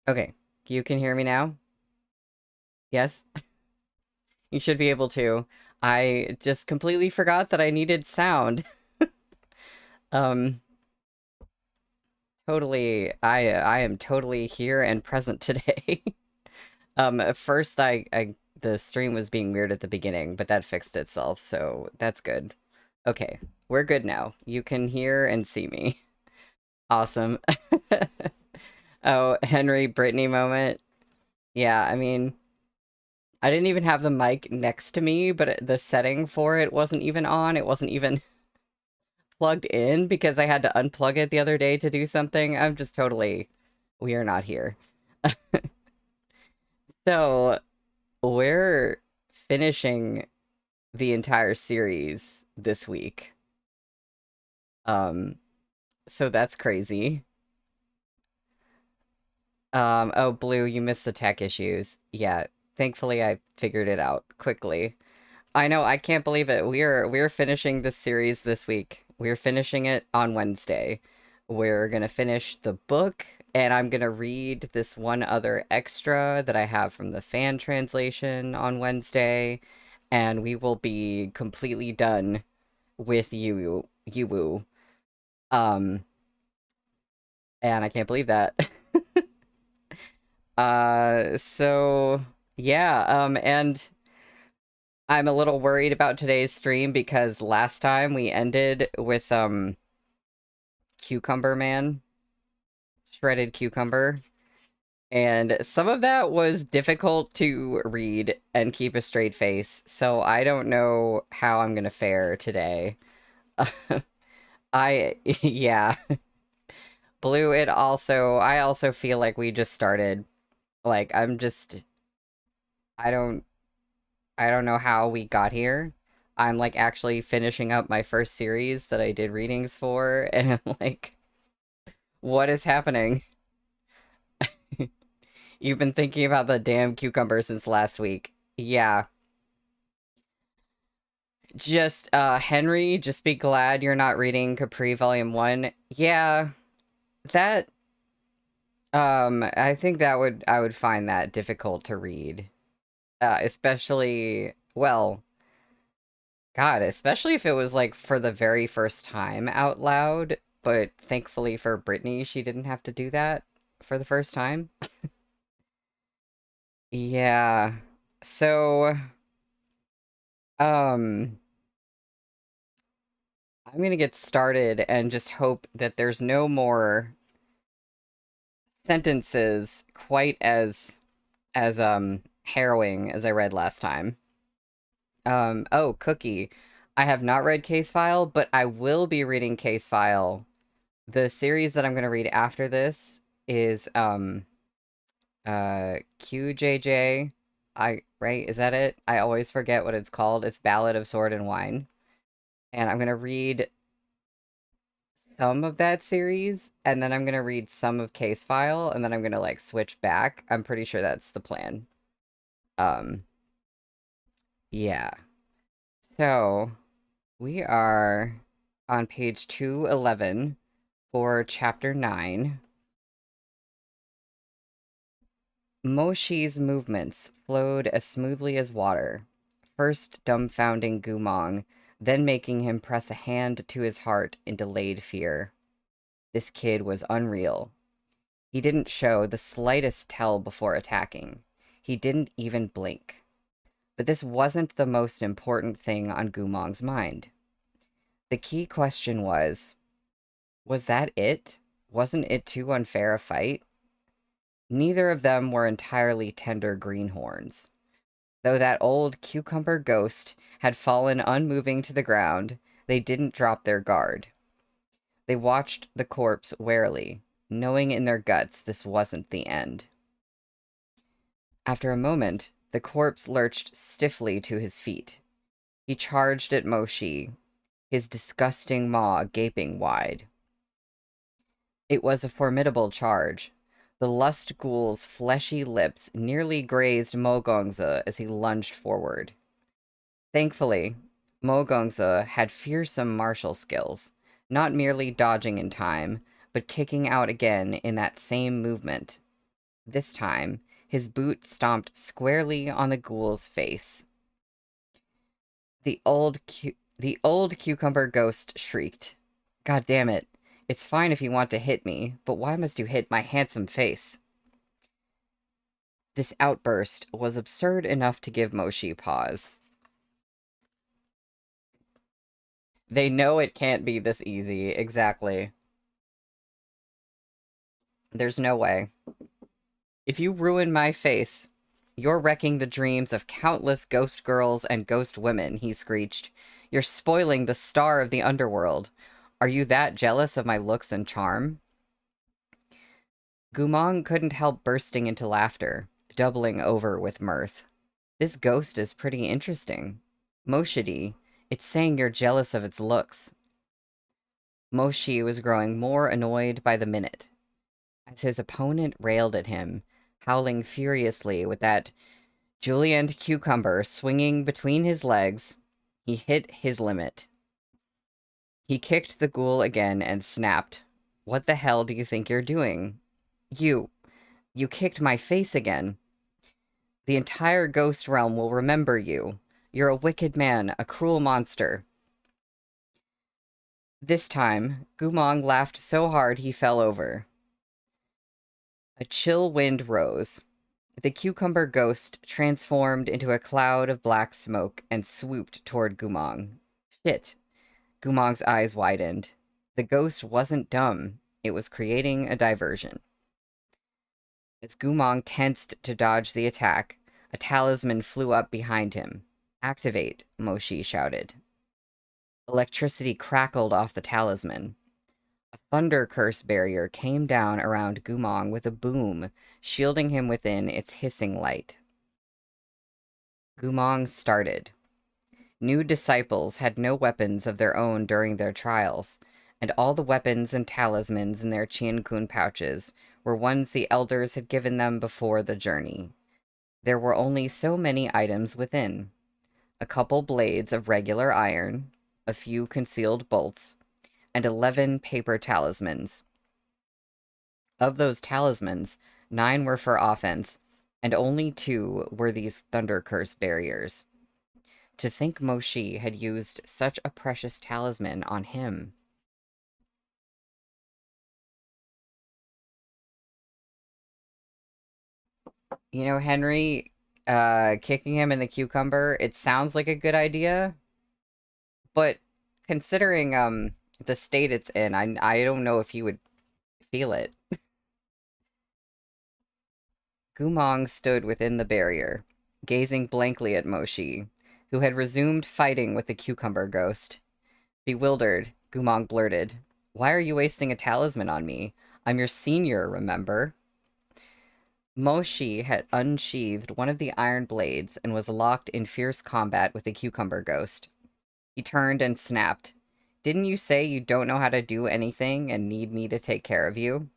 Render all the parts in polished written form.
Okay, you can hear me now? Yes? You should be able to. I just completely forgot that I needed sound. Um, I am totally here and present today. At first the stream was being weird at the beginning, but that fixed itself, so that's good. Okay, we're good now. You can hear and see me. Awesome. Oh, Henry Brittany moment. Yeah, I mean, I didn't even have the mic next to me, but the setting for it wasn't even on. It wasn't even plugged in because I had to unplug it the other day to do something. I'm just totally, we are not here. So, we're finishing the entire series this week. Um, so that's crazy. Oh, Blue, you missed the tech issues. Yeah, thankfully I figured it out quickly. I know, I can't believe it. We're finishing this series this week. We're finishing it on Wednesday. We're gonna finish the book, and I'm gonna read this one other extra that I have from the fan translation on Wednesday, and we will be completely done with Yuwu. Um, and I can't believe that. So yeah, and I'm a little worried about today's stream because last time we ended with Cucumber Man, Shredded Cucumber, and some of that was difficult to read and keep a straight face, so I don't know how I'm gonna fare today. Yeah, Blue, I also feel like we just started. Like, I don't, I don't know how we got here. I'm like actually finishing up my first series that I did readings for, and I'm like, what is happening? You've been thinking about the damn cucumber since last week. Yeah. Just, Henry, just be glad you're not reading Capri Volume 1. Yeah, that, I think I would find that difficult to read. Especially, well, God, especially if it was like for the very first time out loud, but thankfully for Brittany, she didn't have to do that for the first time. Yeah. So, um, I'm gonna get started and just hope that there's no more sentences quite as harrowing as I read last time. Oh, Cookie. I have not read Case File, but I will be reading Case File. The series that I'm gonna read after this is QJJ. Right, is that it? I always forget what it's called. It's Ballad of Sword and Wine. And I'm gonna read some of that series, and then I'm gonna read some of Case File, and then I'm gonna like switch back. I'm pretty sure that's the plan. Um, yeah. So we are on page 211 for chapter 9. Moshi's movements flowed as smoothly as water, first dumbfounding Gumong, then making him press a hand to his heart in delayed fear. This kid was unreal. He didn't show the slightest tell before attacking. He didn't even blink. But this wasn't the most important thing on Gumong's mind. The key question was that it? Wasn't it too unfair a fight? Neither of them were entirely tender greenhorns. Though that old cucumber ghost had fallen unmoving to the ground, they didn't drop their guard. They watched the corpse warily, knowing in their guts this wasn't the end. After a moment, the corpse lurched stiffly to his feet. He charged at Moshi, his disgusting maw gaping wide. It was a formidable charge. The lust ghoul's fleshy lips nearly grazed Mogongza as he lunged forward. Thankfully, Mogongza had fearsome martial skills, not merely dodging in time, but kicking out again in that same movement. This time, his boot stomped squarely on the ghoul's face. The old cucumber ghost shrieked. God damn it. It's fine if you want to hit me, but why must you hit my handsome face? This outburst was absurd enough to give Moshi pause. They know it can't be this easy, exactly. There's no way. If you ruin my face, you're wrecking the dreams of countless ghost girls and ghost women, he screeched. You're spoiling the star of the underworld. Are you that jealous of my looks and charm? Gumong couldn't help bursting into laughter, doubling over with mirth. This ghost is pretty interesting. Moshidi, it's saying you're jealous of its looks. Moshi was growing more annoyed by the minute, as his opponent railed at him, howling furiously with that julienne cucumber swinging between his legs. He hit his limit. He kicked the ghoul again and snapped. What the hell do you think you're doing? You kicked my face again. The entire ghost realm will remember you. You're a wicked man, a cruel monster. This time, Gumong laughed so hard he fell over. A chill wind rose. The cucumber ghost transformed into a cloud of black smoke and swooped toward Gumong. Shit. Gumong's eyes widened. The ghost wasn't dumb. It was creating a diversion. As Gumong tensed to dodge the attack, a talisman flew up behind him. Activate, Moshi shouted. Electricity crackled off the talisman. A thunder curse barrier came down around Gumong with a boom, shielding him within its hissing light. Gumong started. New disciples had no weapons of their own during their trials, and all the weapons and talismans in their Chian-kun pouches were ones the elders had given them before the journey. There were only so many items within. A couple blades of regular iron, a few concealed bolts, and 11 paper talismans. Of those talismans, 9 were for offense, and only 2 were these thunder curse barriers. To think Moshi had used such a precious talisman on him. You know, Henry, kicking him in the cucumber, it sounds like a good idea, but considering, the state it's in, I don't know if he would feel it. Gumong stood within the barrier, gazing blankly at Moshi, who had resumed fighting with the cucumber ghost. Bewildered, Gumong blurted, "Why are you wasting a talisman on me? I'm your senior, remember?" Moshi had unsheathed one of the iron blades and was locked in fierce combat with the cucumber ghost. He turned and snapped. "Didn't you say you don't know how to do anything and need me to take care of you?"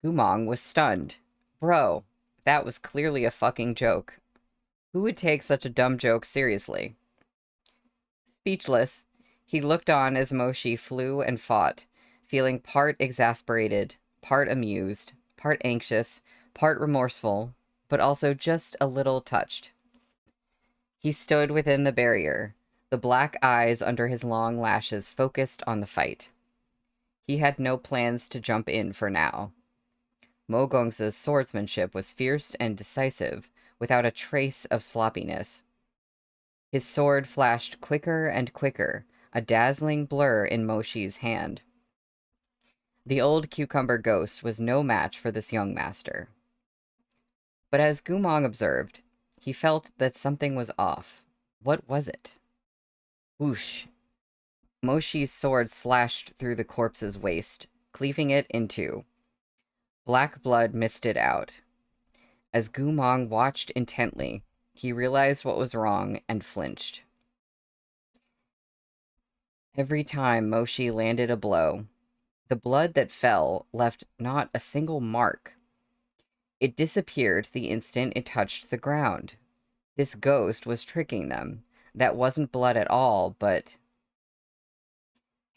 Gumong was stunned. Bro, that was clearly a fucking joke. Who would take such a dumb joke seriously? Speechless, he looked on as Moshi flew and fought, feeling part exasperated, part amused, part anxious, part remorseful, but also just a little touched. He stood within the barrier, the black eyes under his long lashes focused on the fight. He had no plans to jump in for now. Mogong's swordsmanship was fierce and decisive, without a trace of sloppiness. His sword flashed quicker and quicker, a dazzling blur in Moshi's hand. The old cucumber ghost was no match for this young master. But as Gumong observed, he felt that something was off. What was it? Whoosh. Moshi's sword slashed through the corpse's waist, cleaving it in two. Black blood misted out. As Gumong watched intently, he realized what was wrong and flinched. Every time Moshi landed a blow, the blood that fell left not a single mark. It disappeared the instant it touched the ground. This ghost was tricking them. That wasn't blood at all, but...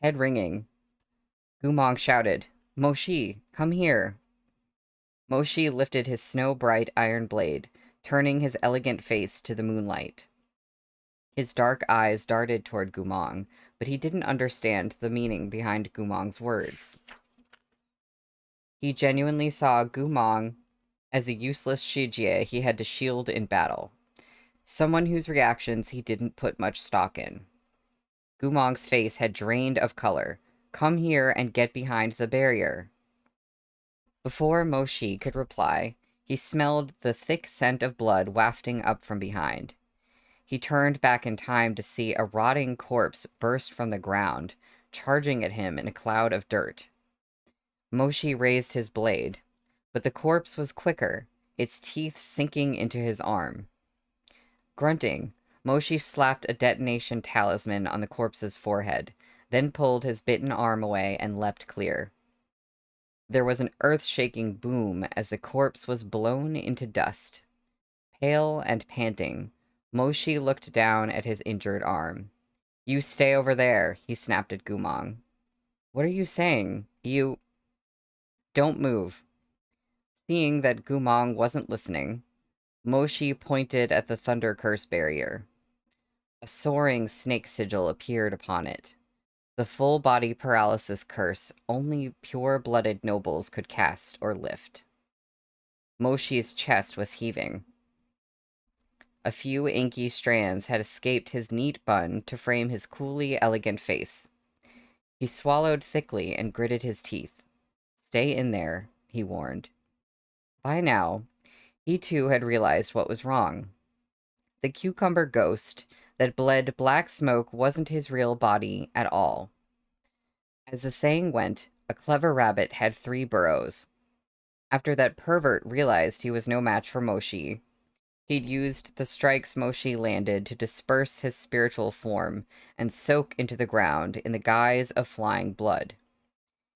Head ringing, Gumong shouted, "Moshi, come here." Moshi lifted his snow-bright iron blade, turning his elegant face to the moonlight. His dark eyes darted toward Gumong, but he didn't understand the meaning behind Gumong's words. He genuinely saw Gumong as a useless Shijie he had to shield in battle, someone whose reactions he didn't put much stock in. Gumong's face had drained of color. Come here and get behind the barrier. Before Moshi could reply, he smelled the thick scent of blood wafting up from behind. He turned back in time to see a rotting corpse burst from the ground, charging at him in a cloud of dirt. Moshi raised his blade, but the corpse was quicker, its teeth sinking into his arm. Grunting, Moshi slapped a detonation talisman on the corpse's forehead, then pulled his bitten arm away and leapt clear. There was an earth-shaking boom as the corpse was blown into dust. Pale and panting, Moshi looked down at his injured arm. "You stay over there," he snapped at Gumong. "What are you saying? You—" "Don't move." Seeing that Gumong wasn't listening, Moshi pointed at the Thunder Curse barrier. A soaring snake sigil appeared upon it. The full-body paralysis curse only pure-blooded nobles could cast or lift. Moshi's chest was heaving. A few inky strands had escaped his neat bun to frame his coolly elegant face. He swallowed thickly and gritted his teeth. "Stay in there," he warned. By now, he too had realized what was wrong. The cucumber ghost that bled black smoke wasn't his real body at all. As the saying went, a clever rabbit had 3 burrows. After that pervert realized he was no match for Moshi, he'd used the strikes Moshi landed to disperse his spiritual form and soak into the ground in the guise of flying blood.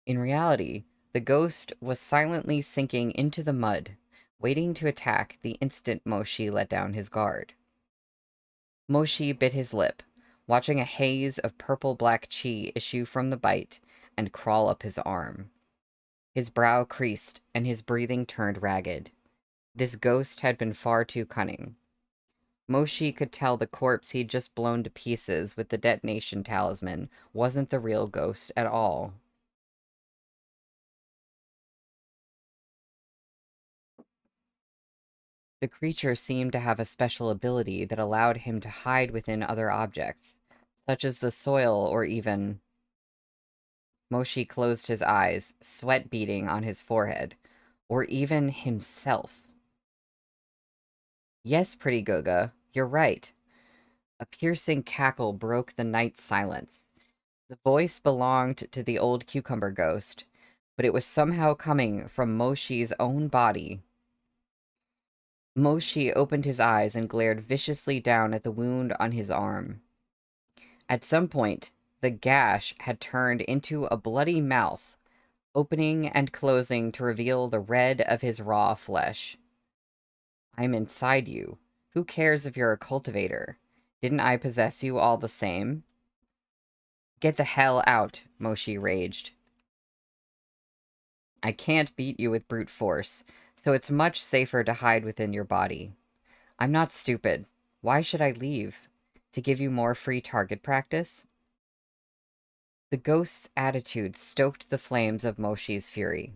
In reality, the ghost was silently sinking into the mud, waiting to attack the instant Moshi let down his guard. Moshi bit his lip, watching a haze of purple-black chi issue from the bite and crawl up his arm. His brow creased, and his breathing turned ragged. This ghost had been far too cunning. Moshi could tell the corpse he'd just blown to pieces with the detonation talisman wasn't the real ghost at all. The creature seemed to have a special ability that allowed him to hide within other objects, such as the soil or even... Moshi closed his eyes, sweat beading on his forehead. Or even himself. "Yes, pretty Goga, you're right." A piercing cackle broke the night's silence. The voice belonged to the old cucumber ghost, but it was somehow coming from Moshi's own body. Moshi opened his eyes and glared viciously down at the wound on his arm. At some point, the gash had turned into a bloody mouth, opening and closing to reveal the red of his raw flesh. "I'm inside you. Who cares if you're a cultivator? Didn't I possess you all the same?" "Get the hell out," Moshi raged. "I can't beat you with brute force, so it's much safer to hide within your body. I'm not stupid. Why should I leave? To give you more free target practice?" The ghost's attitude stoked the flames of Moshi's fury.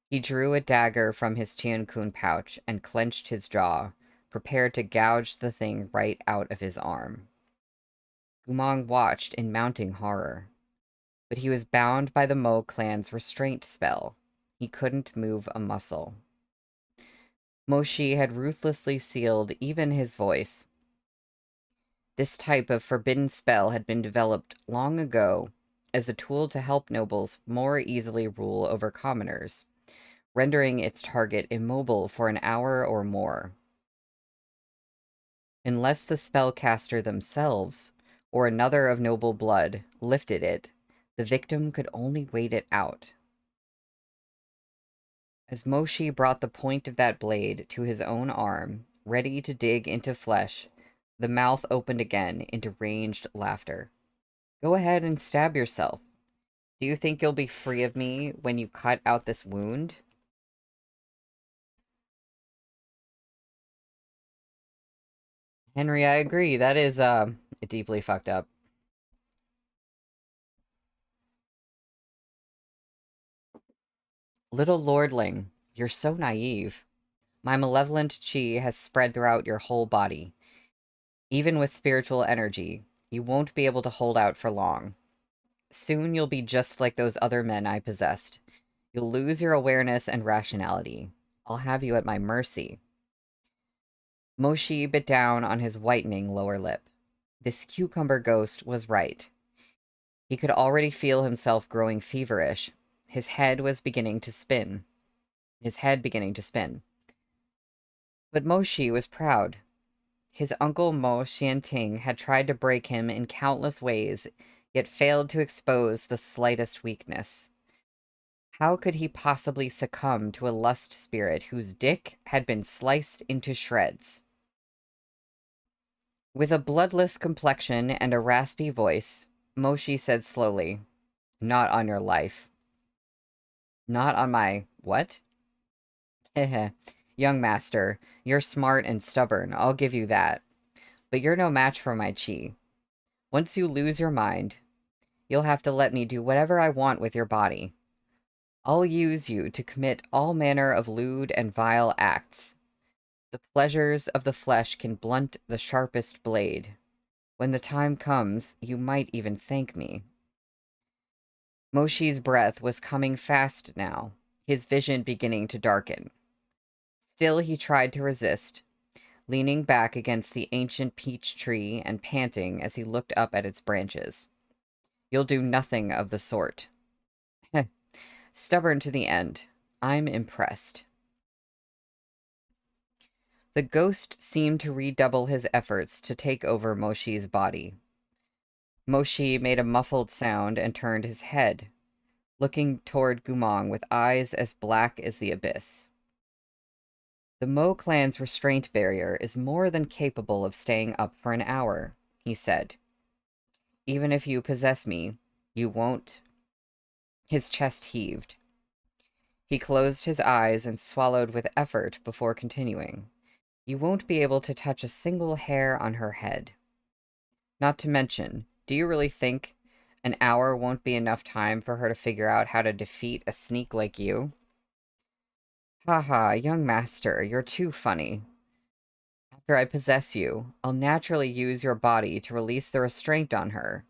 He drew a dagger from his Tiankun pouch and clenched his jaw, prepared to gouge the thing right out of his arm. Gumong watched in mounting horror. But he was bound by the Mo clan's restraint spell. He couldn't move a muscle. Moshi had ruthlessly sealed even his voice. This type of forbidden spell had been developed long ago as a tool to help nobles more easily rule over commoners, rendering its target immobile for an hour or more. Unless the spellcaster themselves, or another of noble blood, lifted it, the victim could only wait it out. As Moshi brought the point of that blade to his own arm, ready to dig into flesh, the mouth opened again into ranged laughter. "Go ahead and stab yourself. Do you think you'll be free of me when you cut out this wound?" Henry, I agree. That is, deeply fucked up. Little lordling, you're so naive. My malevolent chi has spread throughout your whole body. Even with spiritual energy, you won't be able to hold out for long. Soon you'll be just like those other men I possessed. You'll lose your awareness and rationality. I'll have you at my mercy. Moshi bit down on his whitening lower lip. This cucumber ghost was right. He could already feel himself growing feverish. His head was beginning to spin. His head beginning to spin. But Moshi was proud. His uncle Mo Xianting had tried to break him in countless ways, yet failed to expose the slightest weakness. How could he possibly succumb to a lust spirit whose dick had been sliced into shreds? With a bloodless complexion and a raspy voice, Moshi said slowly, "Not on your life." "Not on my what?" "Heh. Young master, you're smart and stubborn, I'll give you that. But you're no match for my chi. Once you lose your mind, you'll have to let me do whatever I want with your body. I'll use you to commit all manner of lewd and vile acts. The pleasures of the flesh can blunt the sharpest blade. When the time comes, you might even thank me." Moshi's breath was coming fast now, his vision beginning to darken. Still he tried to resist, leaning back against the ancient peach tree and panting as he looked up at its branches. "You'll do nothing of the sort." Stubborn to the end. I'm impressed. The ghost seemed to redouble his efforts to take over Moshi's body. Moshi made a muffled sound and turned his head, looking toward Gumong with eyes as black as the abyss. "The Mo clan's restraint barrier is more than capable of staying up for an hour," he said. "Even if you possess me, you won't." His chest heaved. He closed his eyes and swallowed with effort before continuing. "You won't be able to touch a single hair on her head. Not to mention, do you really think an hour won't be enough time for her to figure out how to defeat a sneak like you?" "Haha, young master, you're too funny. After I possess you, I'll naturally use your body to release the restraint on her.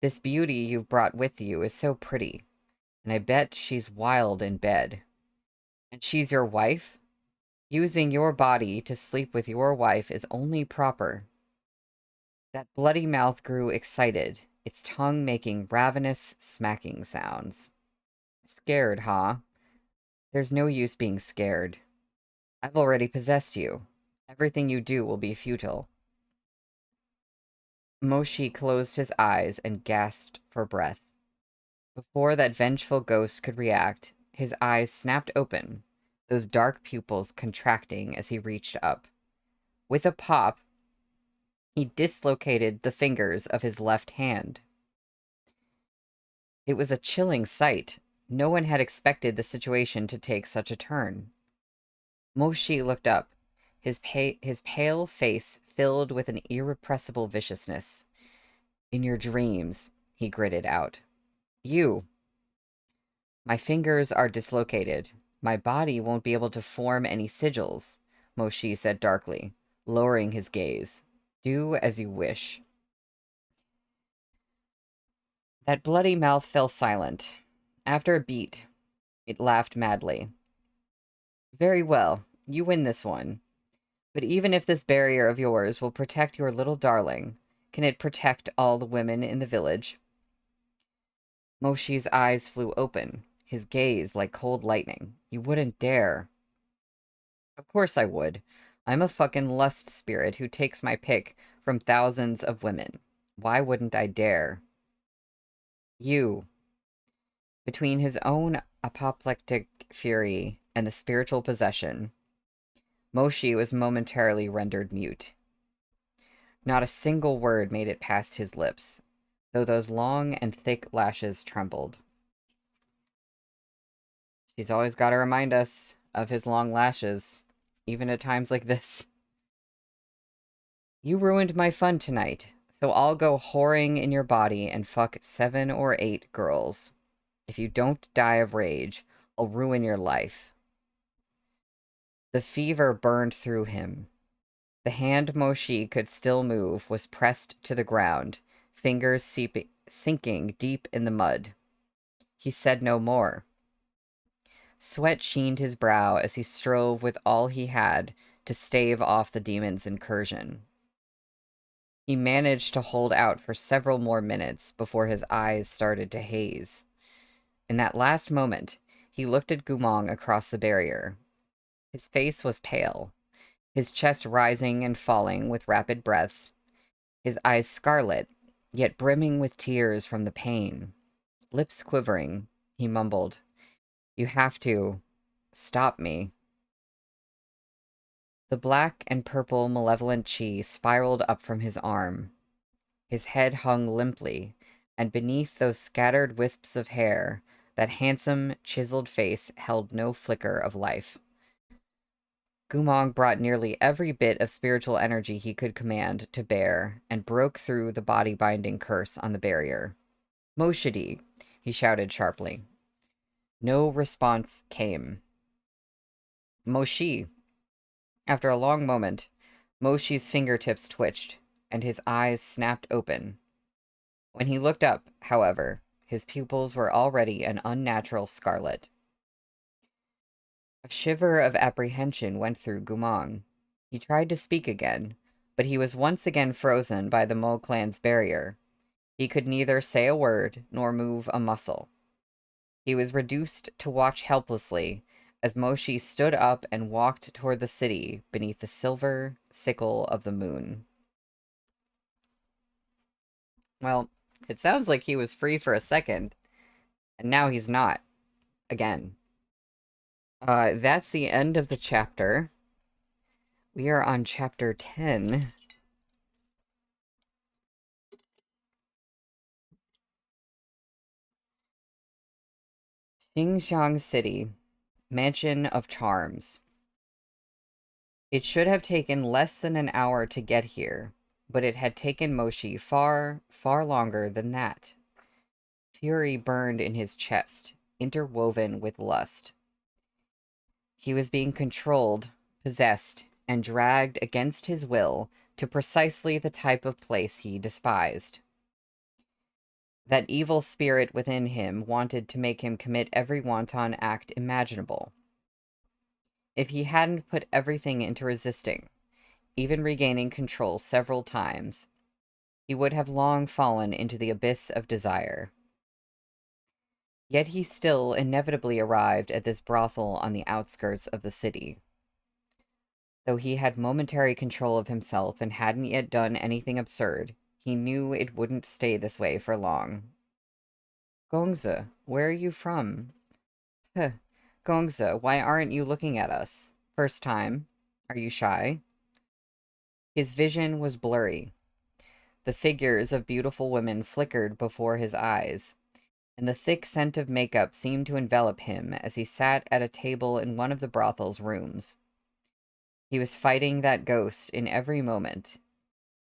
This beauty you've brought with you is so pretty, and I bet she's wild in bed. And she's your wife? Using your body to sleep with your wife is only proper." That bloody mouth grew excited, its tongue making ravenous, smacking sounds. "Scared, huh? There's no use being scared. I've already possessed you. Everything you do will be futile." Moshi closed his eyes and gasped for breath. Before that vengeful ghost could react, his eyes snapped open, those dark pupils contracting as he reached up. With a pop, he dislocated the fingers of his left hand. It was a chilling sight. No one had expected the situation to take such a turn. Moshi looked up, his pale face filled with an irrepressible viciousness. "In your dreams," he gritted out. "You." "My fingers are dislocated. My body won't be able to form any sigils," Moshi said darkly, lowering his gaze. "Do as you wish." That bloody mouth fell silent. After a beat, it laughed madly. "Very well, you win this one. But even if this barrier of yours will protect your little darling, can it protect all the women in the village?" Moshi's eyes flew open, his gaze like cold lightning. "You wouldn't dare." "Of course I would. I'm a fucking lust spirit who takes my pick from thousands of women. Why wouldn't I dare?" You. Between his own apoplectic fury and the spiritual possession, Moshi was momentarily rendered mute. Not a single word made it past his lips, though those long and thick lashes trembled. She's always got to remind us of his long lashes, even at times like this. You ruined my fun tonight, so I'll go whoring in your body and fuck 7 or 8 girls. If you don't die of rage, I'll ruin your life. The fever burned through him. The hand Moshi could still move was pressed to the ground, fingers sinking deep in the mud. He said no more. Sweat sheened his brow as he strove with all he had to stave off the demon's incursion. He managed to hold out for several more minutes before his eyes started to haze. In that last moment, he looked at Gumong across the barrier. His face was pale, his chest rising and falling with rapid breaths, his eyes scarlet, yet brimming with tears from the pain. Lips quivering, he mumbled, "You have to stop me." The black and purple malevolent chi spiraled up from his arm. His head hung limply, and beneath those scattered wisps of hair, that handsome, chiseled face held no flicker of life. Gumong brought nearly every bit of spiritual energy he could command to bear and broke through the body-binding curse on the barrier. "Moshidi!" he shouted sharply. No response came. "Moshi!" After a long moment, Moshi's fingertips twitched, and his eyes snapped open. When he looked up, however, his pupils were already an unnatural scarlet. A shiver of apprehension went through Gumong. He tried to speak again, but he was once again frozen by the Mo clan's barrier. He could neither say a word nor move a muscle. He was reduced to watch helplessly as Moshi stood up and walked toward the city beneath the silver sickle of the moon. Well, it sounds like he was free for a second, and now he's not. Again. That's the end of the chapter. We are on chapter 10. Xingxiang City, Mansion of Charms. It should have taken less than an hour to get here, but it had taken Moshi far, far longer than that. Fury burned in his chest, interwoven with lust. He was being controlled, possessed, and dragged against his will to precisely the type of place he despised. That evil spirit within him wanted to make him commit every wanton act imaginable. If he hadn't put everything into resisting, even regaining control several times, he would have long fallen into the abyss of desire. Yet he still inevitably arrived at this brothel on the outskirts of the city. Though he had momentary control of himself and hadn't yet done anything absurd, he knew it wouldn't stay this way for long. "Gongza, where are you from?" "Huh. Gongza, why aren't you looking at us? First time? Are you shy?" His vision was blurry. The figures of beautiful women flickered before his eyes, and the thick scent of makeup seemed to envelop him as he sat at a table in one of the brothel's rooms. He was fighting that ghost in every moment,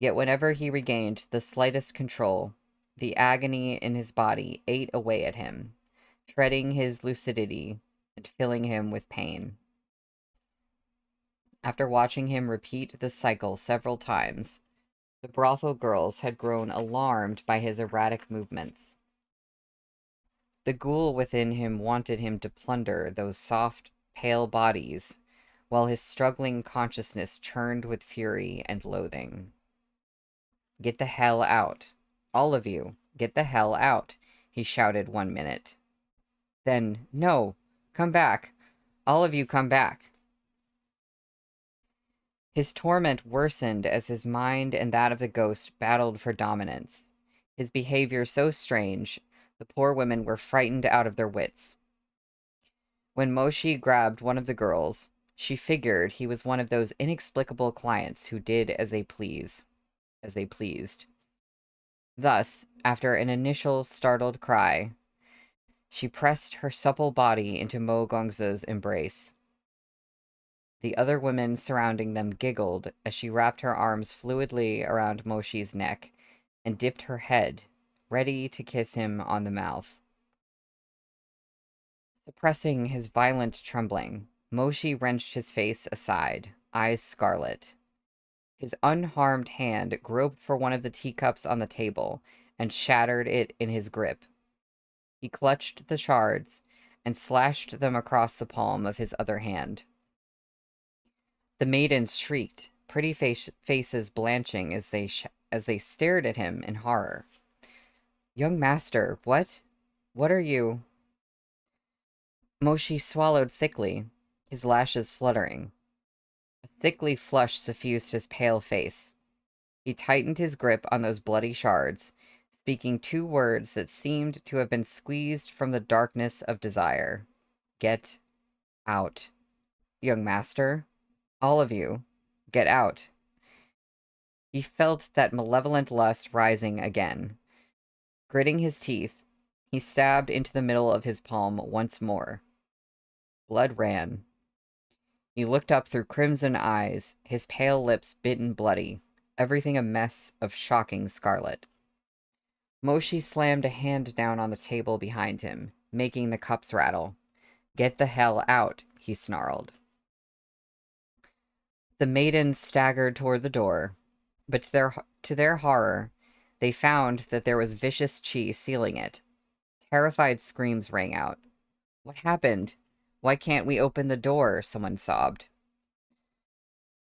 yet whenever he regained the slightest control, the agony in his body ate away at him, shredding his lucidity and filling him with pain. After watching him repeat the cycle several times, the brothel girls had grown alarmed by his erratic movements. The ghoul within him wanted him to plunder those soft, pale bodies, while his struggling consciousness churned with fury and loathing. "Get the hell out. All of you, get the hell out," he shouted one minute. Then, "No, come back. All of you come back." His torment worsened as his mind and that of the ghost battled for dominance. His behavior so strange, the poor women were frightened out of their wits. When Moshi grabbed one of the girls, she figured he was one of those inexplicable clients who did as they pleased. Thus, after an initial startled cry, she pressed her supple body into Mo Gongza's embrace. The other women surrounding them giggled as she wrapped her arms fluidly around Moshi's neck and dipped her head, ready to kiss him on the mouth. Suppressing his violent trembling, Moshi wrenched his face aside, eyes scarlet. His unharmed hand groped for one of the teacups on the table and shattered it in his grip. He clutched the shards and slashed them across the palm of his other hand. The maidens shrieked, pretty faces blanching as they stared at him in horror. "Young master, what? What are you?" Moshi swallowed thickly, his lashes fluttering. A thickly flush suffused his pale face. He tightened his grip on those bloody shards, speaking two words that seemed to have been squeezed from the darkness of desire. "Get out. Young master, all of you, get out." He felt that malevolent lust rising again. Gritting his teeth, he stabbed into the middle of his palm once more. Blood ran. He looked up through crimson eyes, his pale lips bitten bloody, everything a mess of shocking scarlet. Moshi slammed a hand down on the table behind him, making the cups rattle. "Get the hell out," he snarled. The maidens staggered toward the door, but to their horror, they found that there was vicious chi sealing it. Terrified screams rang out. "What happened? Why can't we open the door?" someone sobbed.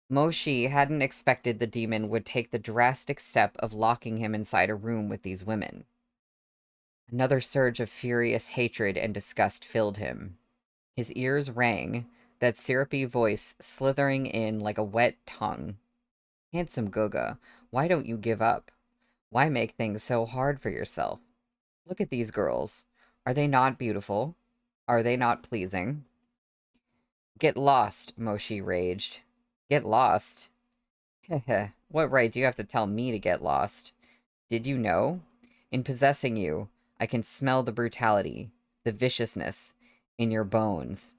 Moshi hadn't expected the demon would take the drastic step of locking him inside a room with these women. Another surge of furious hatred and disgust filled him. His ears rang, that syrupy voice slithering in like a wet tongue. "Handsome Goga, why don't you give up? Why make things so hard for yourself? Look at these girls. Are they not beautiful? Are they not pleasing?" "Get lost," Moshi raged. "Get lost? Heh. What right do you have to tell me to get lost? Did you know? In possessing you, I can smell the brutality, the viciousness, in your bones.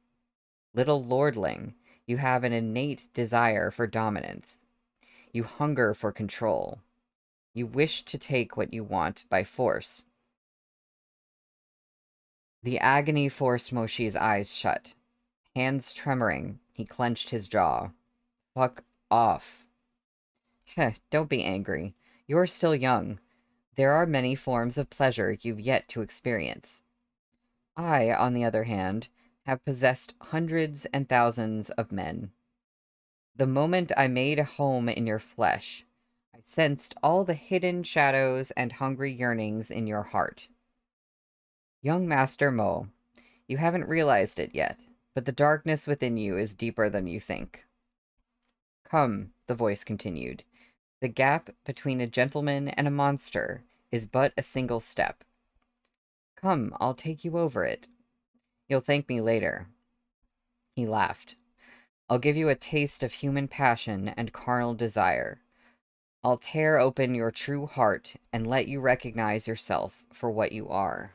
Little lordling, you have an innate desire for dominance. You hunger for control. You wish to take what you want by force." The agony forced Moshi's eyes shut. Hands tremoring, he clenched his jaw. "Fuck off." "Heh, don't be angry. You're still young. There are many forms of pleasure you've yet to experience. I, on the other hand, have possessed hundreds and thousands of men. The moment I made a home in your flesh, I sensed all the hidden shadows and hungry yearnings in your heart. Young Master Mo, you haven't realized it yet, but the darkness within you is deeper than you think. Come," the voice continued. "The gap between a gentleman and a monster is but a single step. Come, I'll take you over it. You'll thank me later." He laughed. "I'll give you a taste of human passion and carnal desire. I'll tear open your true heart and let you recognize yourself for what you are."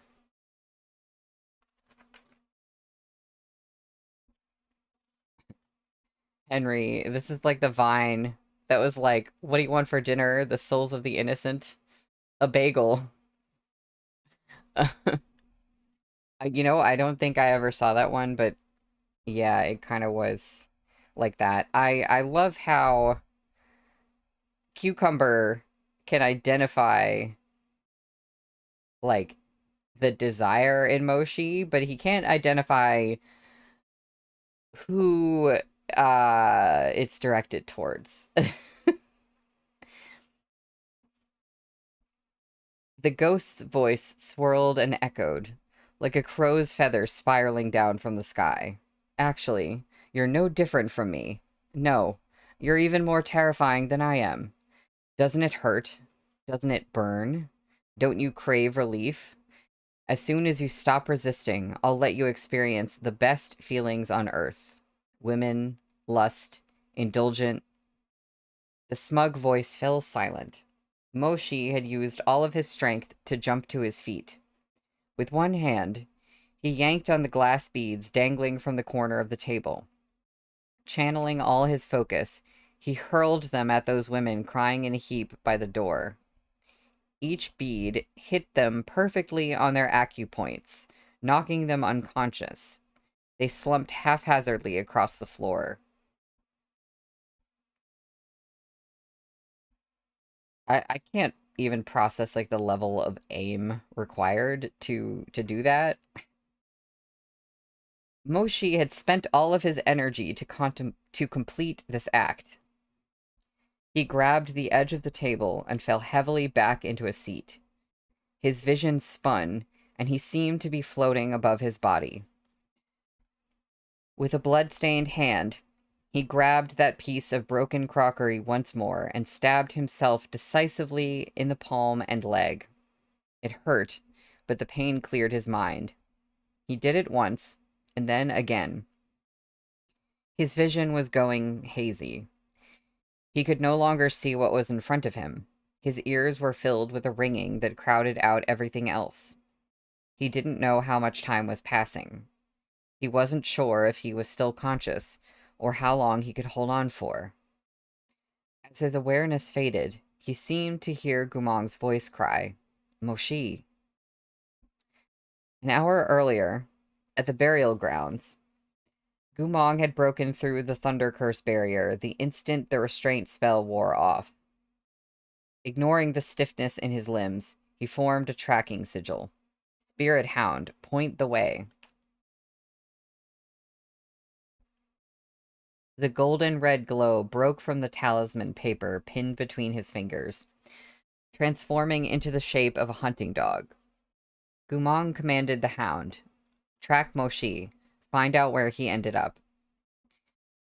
Henry, this is like the Vine that was like, "What do you want for dinner? The souls of the innocent? A bagel." I don't think I ever saw that one, but yeah, it kind of was like that. I love how Cucumber can identify like the desire in Moshi, but he can't identify who it's directed towards. The ghost's voice swirled and echoed, like a crow's feather spiraling down from the sky. "Actually, you're no different from me. No, you're even more terrifying than I am. Doesn't it hurt? Doesn't it burn? Don't you crave relief? As soon as you stop resisting, I'll let you experience the best feelings on earth. Women, lust, indulgent." The smug voice fell silent. Moshi had used all of his strength to jump to his feet. With one hand, he yanked on the glass beads dangling from the corner of the table. Channeling all his focus, he hurled them at those women crying in a heap by the door. Each bead hit them perfectly on their acupoints, knocking them unconscious. They slumped haphazardly across the floor. I can't even process like the level of aim required to do that. Moshi had spent all of his energy to complete this act. He grabbed the edge of the table and fell heavily back into a seat. His vision spun, and he seemed to be floating above his body. With a blood-stained hand, he grabbed that piece of broken crockery once more and stabbed himself decisively in the palm and leg. It hurt, but the pain cleared his mind. He did it once, and then again. His vision was going hazy. He could no longer see what was in front of him. His ears were filled with a ringing that crowded out everything else. He didn't know how much time was passing. He wasn't sure if he was still conscious, or how long he could hold on for. As his awareness faded, he seemed to hear Gumong's voice cry, "Moshi." An hour earlier, at the burial grounds, Gumong had broken through the Thunder Curse barrier the instant the restraint spell wore off. Ignoring the stiffness in his limbs, he formed a tracking sigil. "Spirit Hound, point the way." The golden-red glow broke from the talisman paper pinned between his fingers, transforming into the shape of a hunting dog. Gumong commanded the hound, "Track Moshi, find out where he ended up."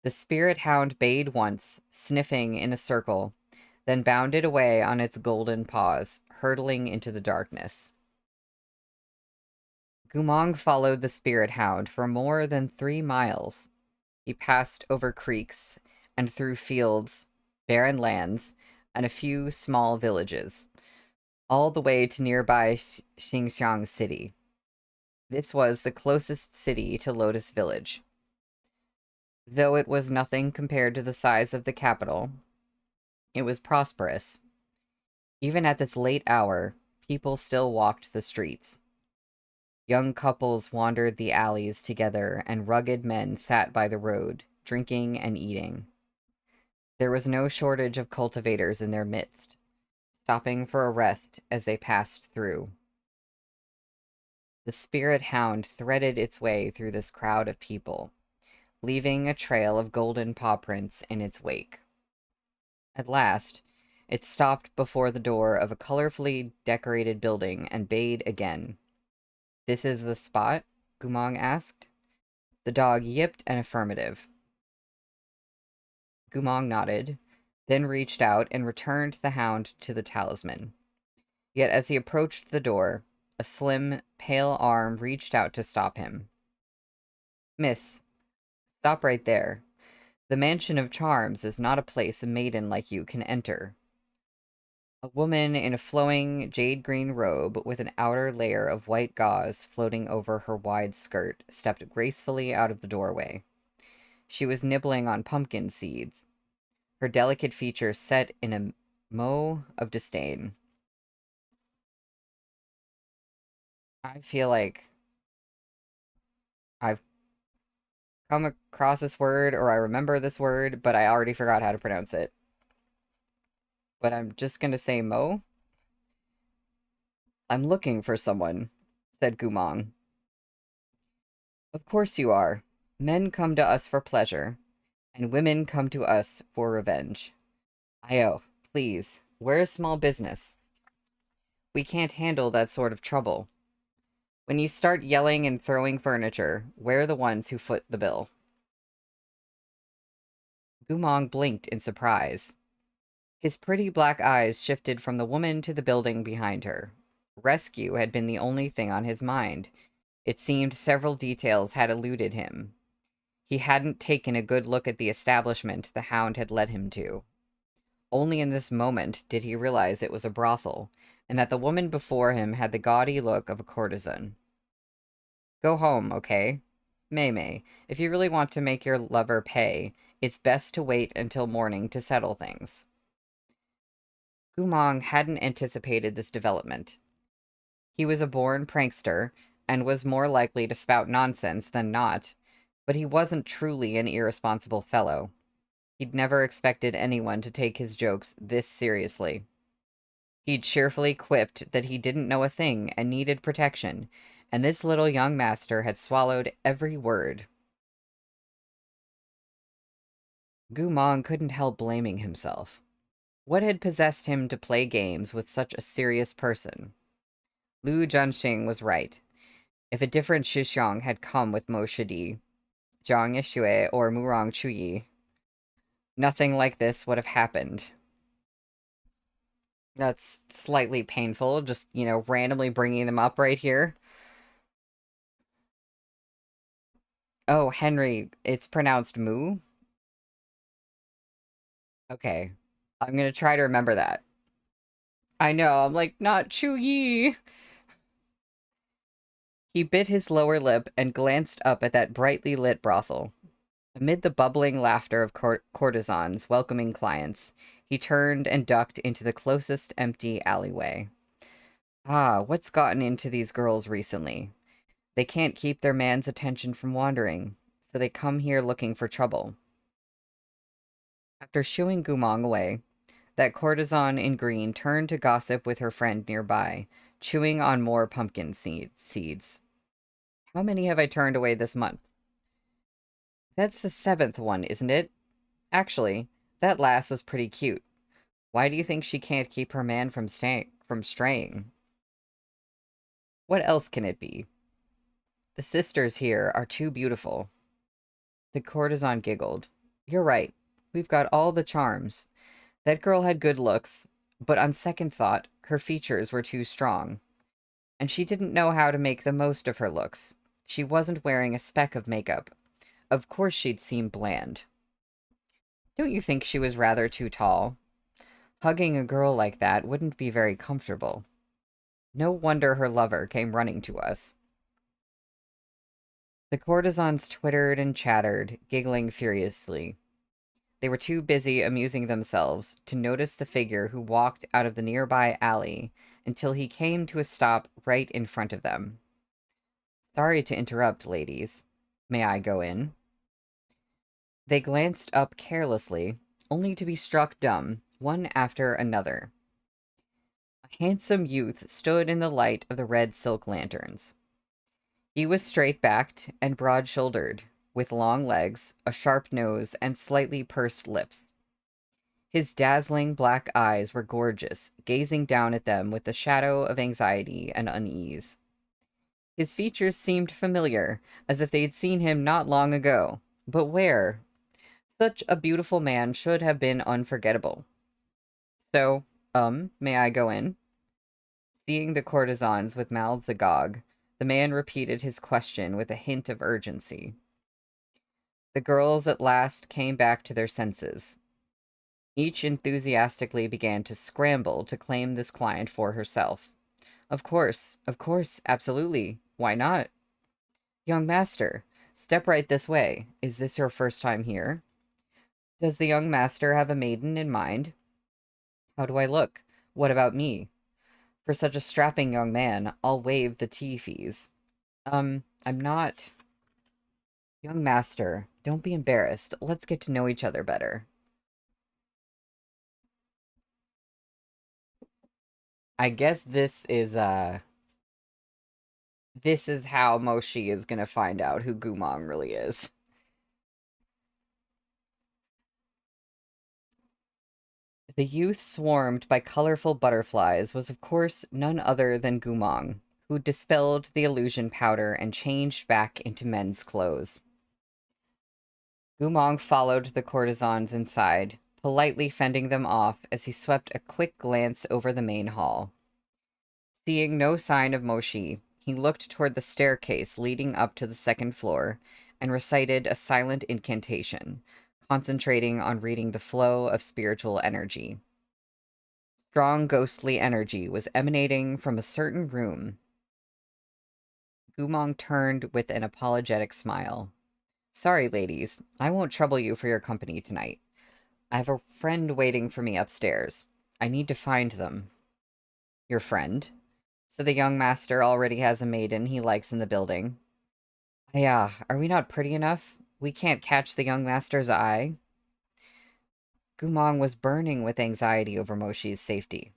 The spirit hound bayed once, sniffing in a circle, then bounded away on its golden paws, hurtling into the darkness. Gumong followed the spirit hound for more than 3 miles. He passed over creeks and through fields, barren lands, and a few small villages, all the way to nearby Xinxiang City. This was the closest city to Lotus Village. Though it was nothing compared to the size of the capital, it was prosperous. Even at this late hour, people still walked the streets. Young couples wandered the alleys together, and rugged men sat by the road, drinking and eating. There was no shortage of cultivators in their midst, stopping for a rest as they passed through. The spirit hound threaded its way through this crowd of people, leaving a trail of golden paw prints in its wake. At last, it stopped before the door of a colorfully decorated building and bayed again. "This is the spot?" Gumong asked. The dog yipped an affirmative. Gumong nodded, then reached out and returned the hound to the talisman. Yet as he approached the door, a slim, pale arm reached out to stop him. "Miss, stop right there. The Mansion of Charms is not a place a maiden like you can enter." A woman in a flowing jade-green robe with an outer layer of white gauze floating over her wide skirt stepped gracefully out of the doorway. She was nibbling on pumpkin seeds, her delicate features set in a moe of disdain. I feel like I've come across this word, or I remember this word, but I already forgot how to pronounce it. But I'm just gonna say Mo. "I'm looking for someone," said Gumong. "Of course you are. Men come to us for pleasure, and women come to us for revenge. Io, please, we're a small business. We can't handle that sort of trouble. When you start yelling and throwing furniture, we're the ones who foot the bill." Gumong blinked in surprise. His pretty black eyes shifted from the woman to the building behind her. Rescue had been the only thing on his mind. It seemed several details had eluded him. He hadn't taken a good look at the establishment the hound had led him to. Only in this moment did he realize it was a brothel, and that the woman before him had the gaudy look of a courtesan. "Go home, okay?" Mei Mei, if you really want to make your lover pay, it's best to wait until morning to settle things. Gumong hadn't anticipated this development. He was a born prankster and was more likely to spout nonsense than not, but he wasn't truly an irresponsible fellow. He'd never expected anyone to take his jokes this seriously. He'd cheerfully quipped that he didn't know a thing and needed protection, and this little young master had swallowed every word. Gumong couldn't help blaming himself. What had possessed him to play games with such a serious person? Lu Jianxing was right. If a different Shuxiang had come with Mo Shidi, Zhang Yixue, or Murong Chuyi, nothing like this would have happened. That's slightly painful, just, randomly bringing them up right here. Oh, Henry, it's pronounced Mu? Okay. I'm gonna try to remember that. I know, I'm like, not Chuyi! He bit his lower lip and glanced up at that brightly lit brothel. Amid the bubbling laughter of courtesans welcoming clients, he turned and ducked into the closest empty alleyway. Ah, what's gotten into these girls recently? They can't keep their man's attention from wandering, so they come here looking for trouble. After shooing Gumong away, that courtesan in green turned to gossip with her friend nearby, chewing on more pumpkin seeds. How many have I turned away this month? That's the 7th one, isn't it? Actually, that last was pretty cute. Why do you think she can't keep her man from straying? What else can it be? The sisters here are too beautiful. The courtesan giggled. You're right. We've got all the charms. That girl had good looks, but on second thought, her features were too strong. And she didn't know how to make the most of her looks. She wasn't wearing a speck of makeup. Of course she'd seem bland. Don't you think she was rather too tall? Hugging a girl like that wouldn't be very comfortable. No wonder her lover came running to us. The courtesans twittered and chattered, giggling furiously. They were too busy amusing themselves to notice the figure who walked out of the nearby alley until he came to a stop right in front of them. Sorry to interrupt, ladies. May I go in? They glanced up carelessly, only to be struck dumb, one after another. A handsome youth stood in the light of the red silk lanterns. He was straight-backed and broad-shouldered, with long legs, a sharp nose, and slightly pursed lips. His dazzling black eyes were gorgeous, gazing down at them with the shadow of anxiety and unease. His features seemed familiar, as if they'd seen him not long ago. But where? Such a beautiful man should have been unforgettable. So, may I go in? Seeing the courtesans with mouths agog, the man repeated his question with a hint of urgency. The girls at last came back to their senses. Each enthusiastically began to scramble to claim this client for herself. Of course, absolutely. Why not? Young master, step right this way. Is this your first time here? Does the young master have a maiden in mind? How do I look? What about me? For such a strapping young man, I'll waive the tea fees. I'm not... Young master, don't be embarrassed. Let's get to know each other better. I guess this is how Moshi is gonna find out who Gumong really is. The youth swarmed by colorful butterflies was of course none other than Gumong, who dispelled the illusion powder and changed back into men's clothes. Gumong followed the courtesans inside, politely fending them off as he swept a quick glance over the main hall. Seeing no sign of Moshi, he looked toward the staircase leading up to the second floor and recited a silent incantation, concentrating on reading the flow of spiritual energy. Strong ghostly energy was emanating from a certain room. Gumong turned with an apologetic smile. Sorry, ladies. I won't trouble you for your company tonight. I have a friend waiting for me upstairs. I need to find them. Your friend? So the young master already has a maiden he likes in the building. Yeah, are we not pretty enough? We can't catch the young master's eye. Gumong was burning with anxiety over Moshi's safety.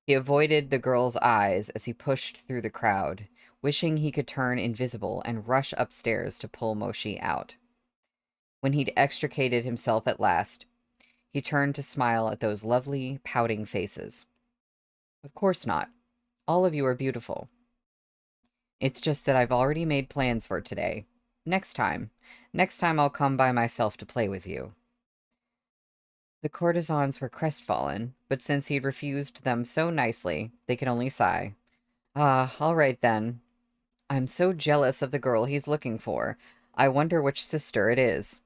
He avoided the girl's eyes as he pushed through the crowd, wishing he could turn invisible and rush upstairs to pull Moshi out. When he'd extricated himself at last, he turned to smile at those lovely, pouting faces. Of course not. All of you are beautiful. It's just that I've already made plans for today. Next time I'll come by myself to play with you. The courtesans were crestfallen, but since he'd refused them so nicely, they could only sigh. Ah, all right then. I'm so jealous of the girl he's looking for. I wonder which sister it is.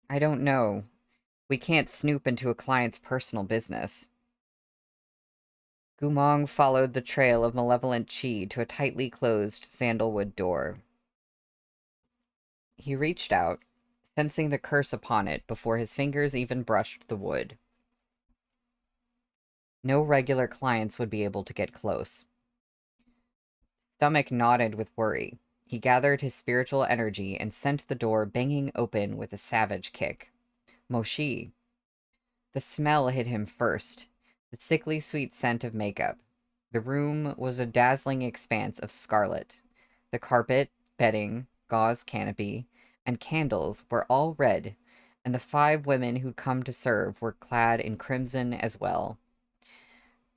I don't know. We can't snoop into a client's personal business. Gumong followed the trail of malevolent chi to a tightly closed sandalwood door. He reached out, sensing the curse upon it before his fingers even brushed the wood. No regular clients would be able to get close. Stomach knotted with worry. He gathered his spiritual energy and sent the door banging open with a savage kick. Moshi. The smell hit him first, the sickly sweet scent of makeup. The room was a dazzling expanse of scarlet. The carpet, bedding, gauze canopy, and candles were all red, and the 5 women who'd come to serve were clad in crimson as well.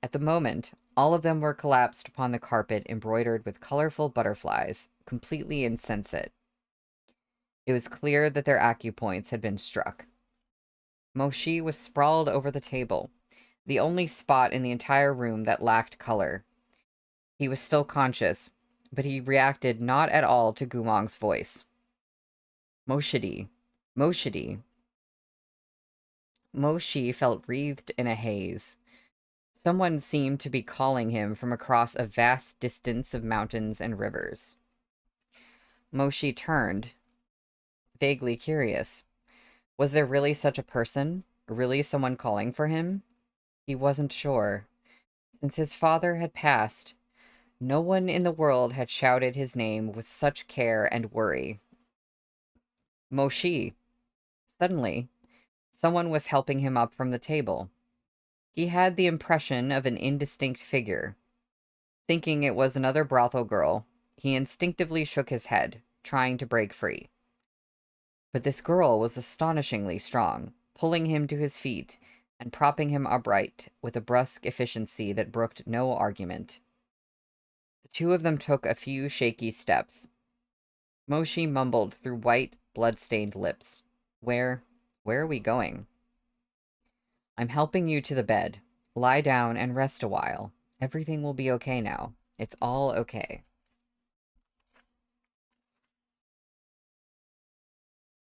At the moment, all of them were collapsed upon the carpet embroidered with colorful butterflies, completely insensate. It was clear that their acupoints had been struck. Moshi was sprawled over the table, the only spot in the entire room that lacked color. He was still conscious, but he reacted not at all to Gumong's voice. Moshidi. Moshidi. Moshi felt wreathed in a haze. Someone seemed to be calling him from across a vast distance of mountains and rivers. Moshi turned, vaguely curious. Was there really such a person? Really someone calling for him? He wasn't sure. Since his father had passed, no one in the world had shouted his name with such care and worry. Moshi. Suddenly, someone was helping him up from the table. He had the impression of an indistinct figure. Thinking it was another brothel girl, he instinctively shook his head, trying to break free. But this girl was astonishingly strong, pulling him to his feet and propping him upright with a brusque efficiency that brooked no argument. The 2 of them took a few shaky steps. Moshi mumbled through white, blood-stained lips. Where are we going? I'm helping you to the bed. Lie down and rest a while. Everything will be okay now. It's all okay.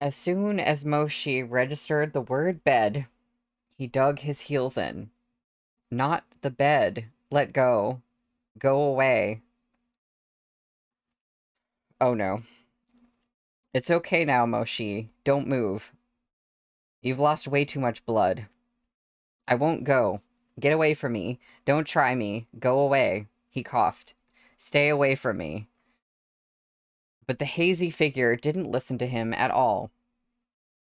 As soon as Moshi registered the word bed, he dug his heels in. Not the bed. Let go. Go away. Oh no. It's okay now, Moshi. Don't move. You've lost way too much blood. I won't go. Get away from me. Don't try me. Go away. He coughed. Stay away from me. But the hazy figure didn't listen to him at all.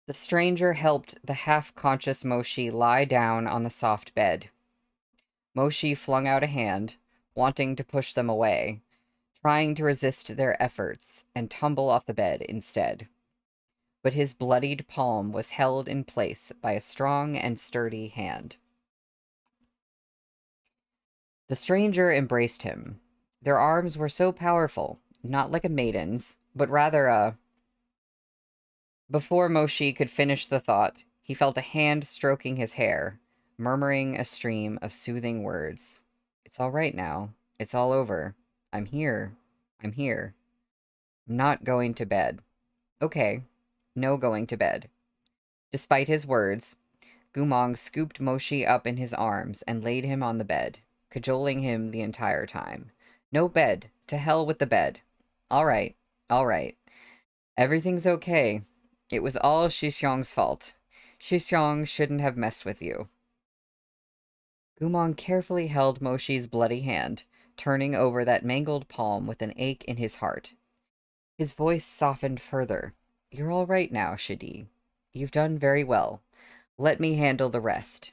The stranger helped the half-conscious Moshi lie down on the soft bed. Moshi flung out a hand, wanting to push them away, trying to resist their efforts and tumble off the bed instead. But his bloodied palm was held in place by a strong and sturdy hand. The stranger embraced him. Their arms were so powerful, not like a maiden's, but rather a... Before Moshi could finish the thought, he felt a hand stroking his hair, murmuring a stream of soothing words. It's all right now. It's all over. I'm here. I'm here. I'm not going to bed. Okay. No going to bed. Despite his words, Gumong scooped Moshi up in his arms and laid him on the bed, cajoling him the entire time. No bed. To hell with the bed. All right, all right. Everything's okay. It was all Shixiong's fault. Shixiong shouldn't have messed with you. Gumong carefully held Moshi's bloody hand, turning over that mangled palm with an ache in his heart. His voice softened further. You're all right now, Shidi. You've done very well. Let me handle the rest.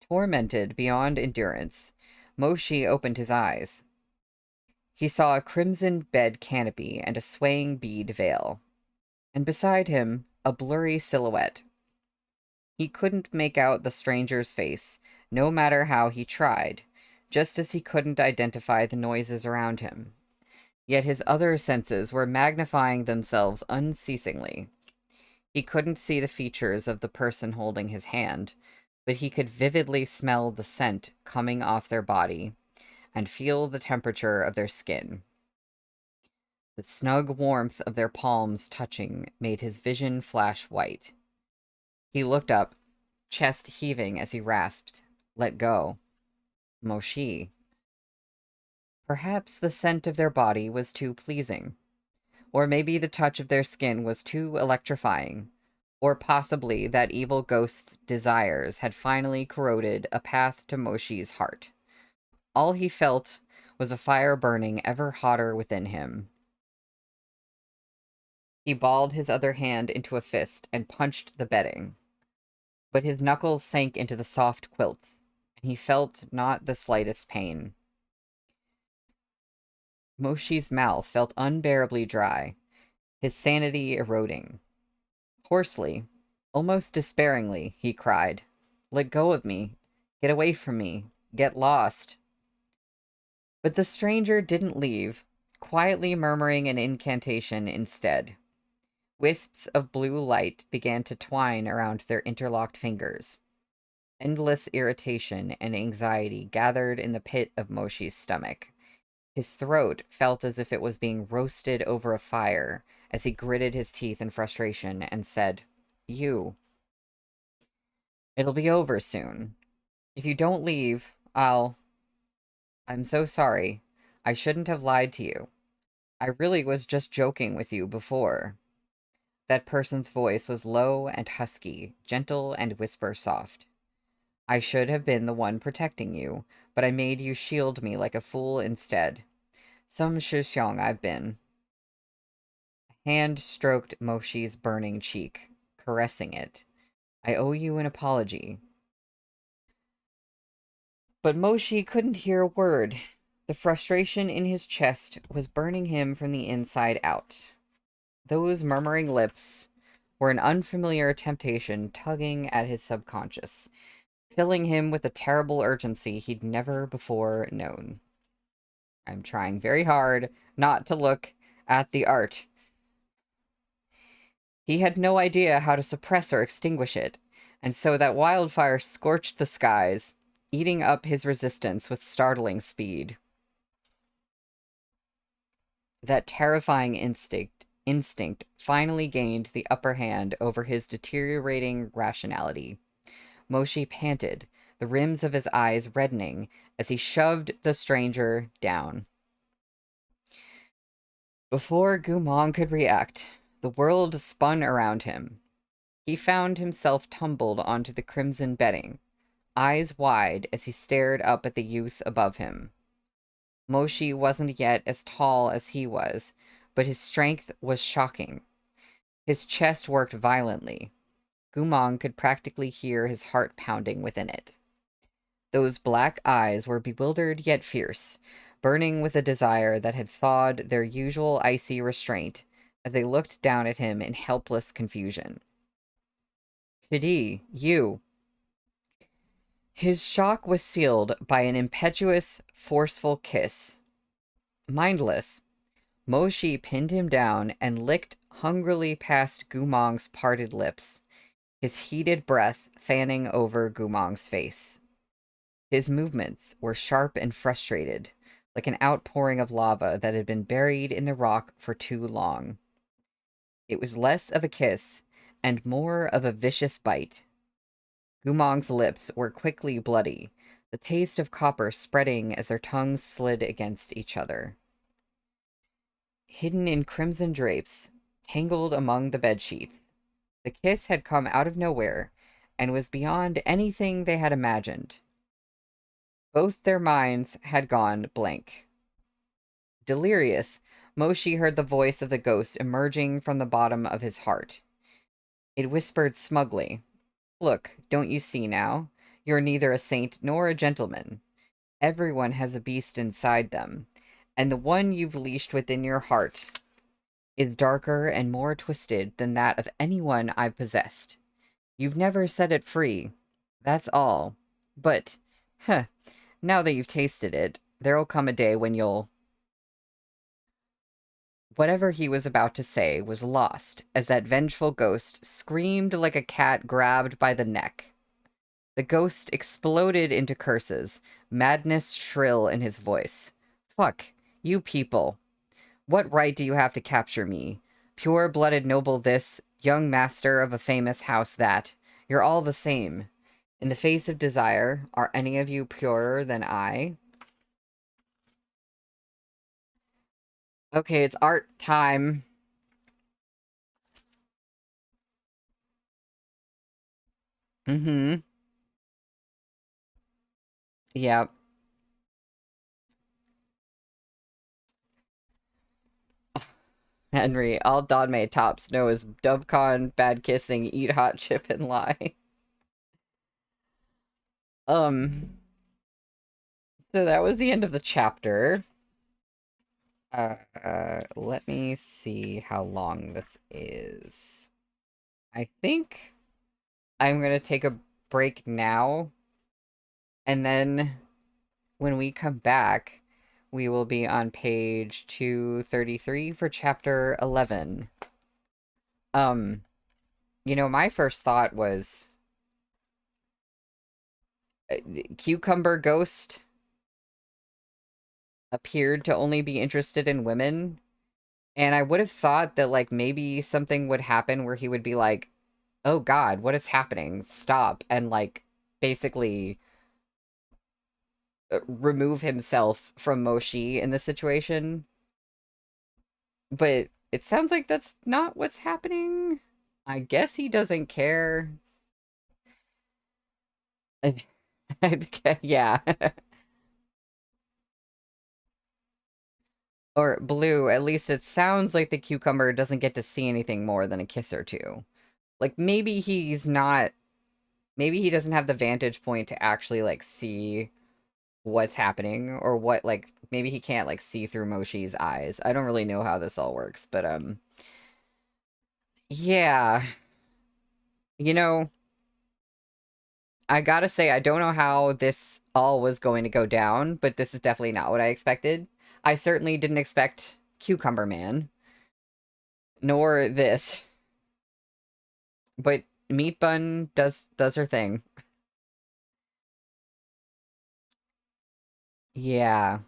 Tormented beyond endurance, Moshi opened his eyes. He saw a crimson bed canopy and a swaying bead veil, and beside him, a blurry silhouette. He couldn't make out the stranger's face, no matter how he tried, just as he couldn't identify the noises around him. Yet his other senses were magnifying themselves unceasingly. He couldn't see the features of the person holding his hand, but he could vividly smell the scent coming off their body and feel the temperature of their skin. The snug warmth of their palms touching made his vision flash white. He looked up, chest heaving as he rasped, "Let go." Moshi. Perhaps the scent of their body was too pleasing. Or maybe the touch of their skin was too electrifying. Or possibly that evil ghost's desires had finally corroded a path to Moshi's heart. All he felt was a fire burning ever hotter within him. He balled his other hand into a fist and punched the bedding. But his knuckles sank into the soft quilts, and he felt not the slightest pain. Moshi's mouth felt unbearably dry, his sanity eroding. Hoarsely, almost despairingly, he cried, "Let go of me. Get away from me. Get lost." But the stranger didn't leave, quietly murmuring an incantation instead. Wisps of blue light began to twine around their interlocked fingers. Endless irritation and anxiety gathered in the pit of Moshi's stomach. His throat felt as if it was being roasted over a fire as he gritted his teeth in frustration and said, It'll be over soon. If you don't leave, I'm so sorry. I shouldn't have lied to you. I really was just joking with you before." That person's voice was low and husky, gentle and whisper soft. "I should have been the one protecting you, but I made you shield me like a fool instead. Some Shuxiong I've been." A hand stroked Moshi's burning cheek, caressing it. "I owe you an apology." But Moshi couldn't hear a word. The frustration in his chest was burning him from the inside out. Those murmuring lips were an unfamiliar temptation tugging at his subconscious, filling him with a terrible urgency he'd never before known. I'm trying very hard not to look at the art. He had no idea how to suppress or extinguish it, and so that wildfire scorched the skies, eating up his resistance with startling speed. That terrifying instinct finally gained the upper hand over his deteriorating rationality. Moshi panted, the rims of his eyes reddening as he shoved the stranger down. Before Gumong could react, the world spun around him. He found himself tumbled onto the crimson bedding, eyes wide as he stared up at the youth above him. Moshi wasn't yet as tall as he was, but his strength was shocking. His chest worked violently. Gumong could practically hear his heart pounding within it. Those black eyes were bewildered yet fierce, burning with a desire that had thawed their usual icy restraint as they looked down at him in helpless confusion. "Shidi, you." His shock was sealed by an impetuous, forceful kiss. Mindless, Moshi pinned him down and licked hungrily past Gumong's parted lips, his heated breath fanning over Gumong's face. His movements were sharp and frustrated, like an outpouring of lava that had been buried in the rock for too long. It was less of a kiss and more of a vicious bite. Gumong's lips were quickly bloody, the taste of copper spreading as their tongues slid against each other. hidden in crimson drapes, tangled among the bedsheets. The kiss had come out of nowhere and was beyond anything they had imagined. Both their minds had gone blank. Delirious, Moshi heard the voice of the ghost emerging from the bottom of his heart. It whispered smugly, "Look, don't you see now? You're neither a saint nor a gentleman. Everyone has a beast inside them, and the one you've leashed within your heart is darker and more twisted than that of anyone I've possessed. You've never set it free. That's all. But, huh, now that you've tasted it, there'll come a day when you'll..." Whatever he was about to say was lost as that vengeful ghost screamed like a cat grabbed by the neck. The ghost exploded into curses, madness shrill in his voice. "Fuck, you people. What right do you have to capture me? Pure-blooded noble this, young master of a famous house that. You're all the same. In the face of desire, are any of you purer than I?" Okay, it's art time. Mm-hmm. Yeah. Henry, all Danmei tops know is dubcon, bad kissing, eat hot chip, and lie. Um, so that was the end of the chapter. Let me see how long this is. I think I'm gonna take a break now, and then when we come back, we will be on page 233 for chapter 11. Um, my first thought was Cucumber Ghost appeared to only be interested in women. And I would have thought that, like, maybe something would happen where he would be like, "Oh God, what is happening? Stop." And, like, basically remove himself from Moshi in this situation. But it sounds like that's not what's happening. I guess he doesn't care. Yeah. Or blue, at least it sounds like the cucumber doesn't get to see anything more than a kiss or two. Like, maybe he doesn't have the vantage point to actually, like, see what's happening, or what, like, maybe he can't, like, see through Moshi's eyes. I don't really know how this all works, but, yeah. You know, I gotta say, I don't know how this all was going to go down, but this is definitely not what I expected. I certainly didn't expect Cucumber Man, nor this, but Meat Bun does her thing. Yeah,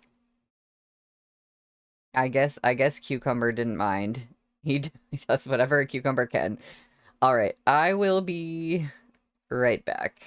I guess Cucumber didn't mind. He does whatever a cucumber can. All right, I will be right back.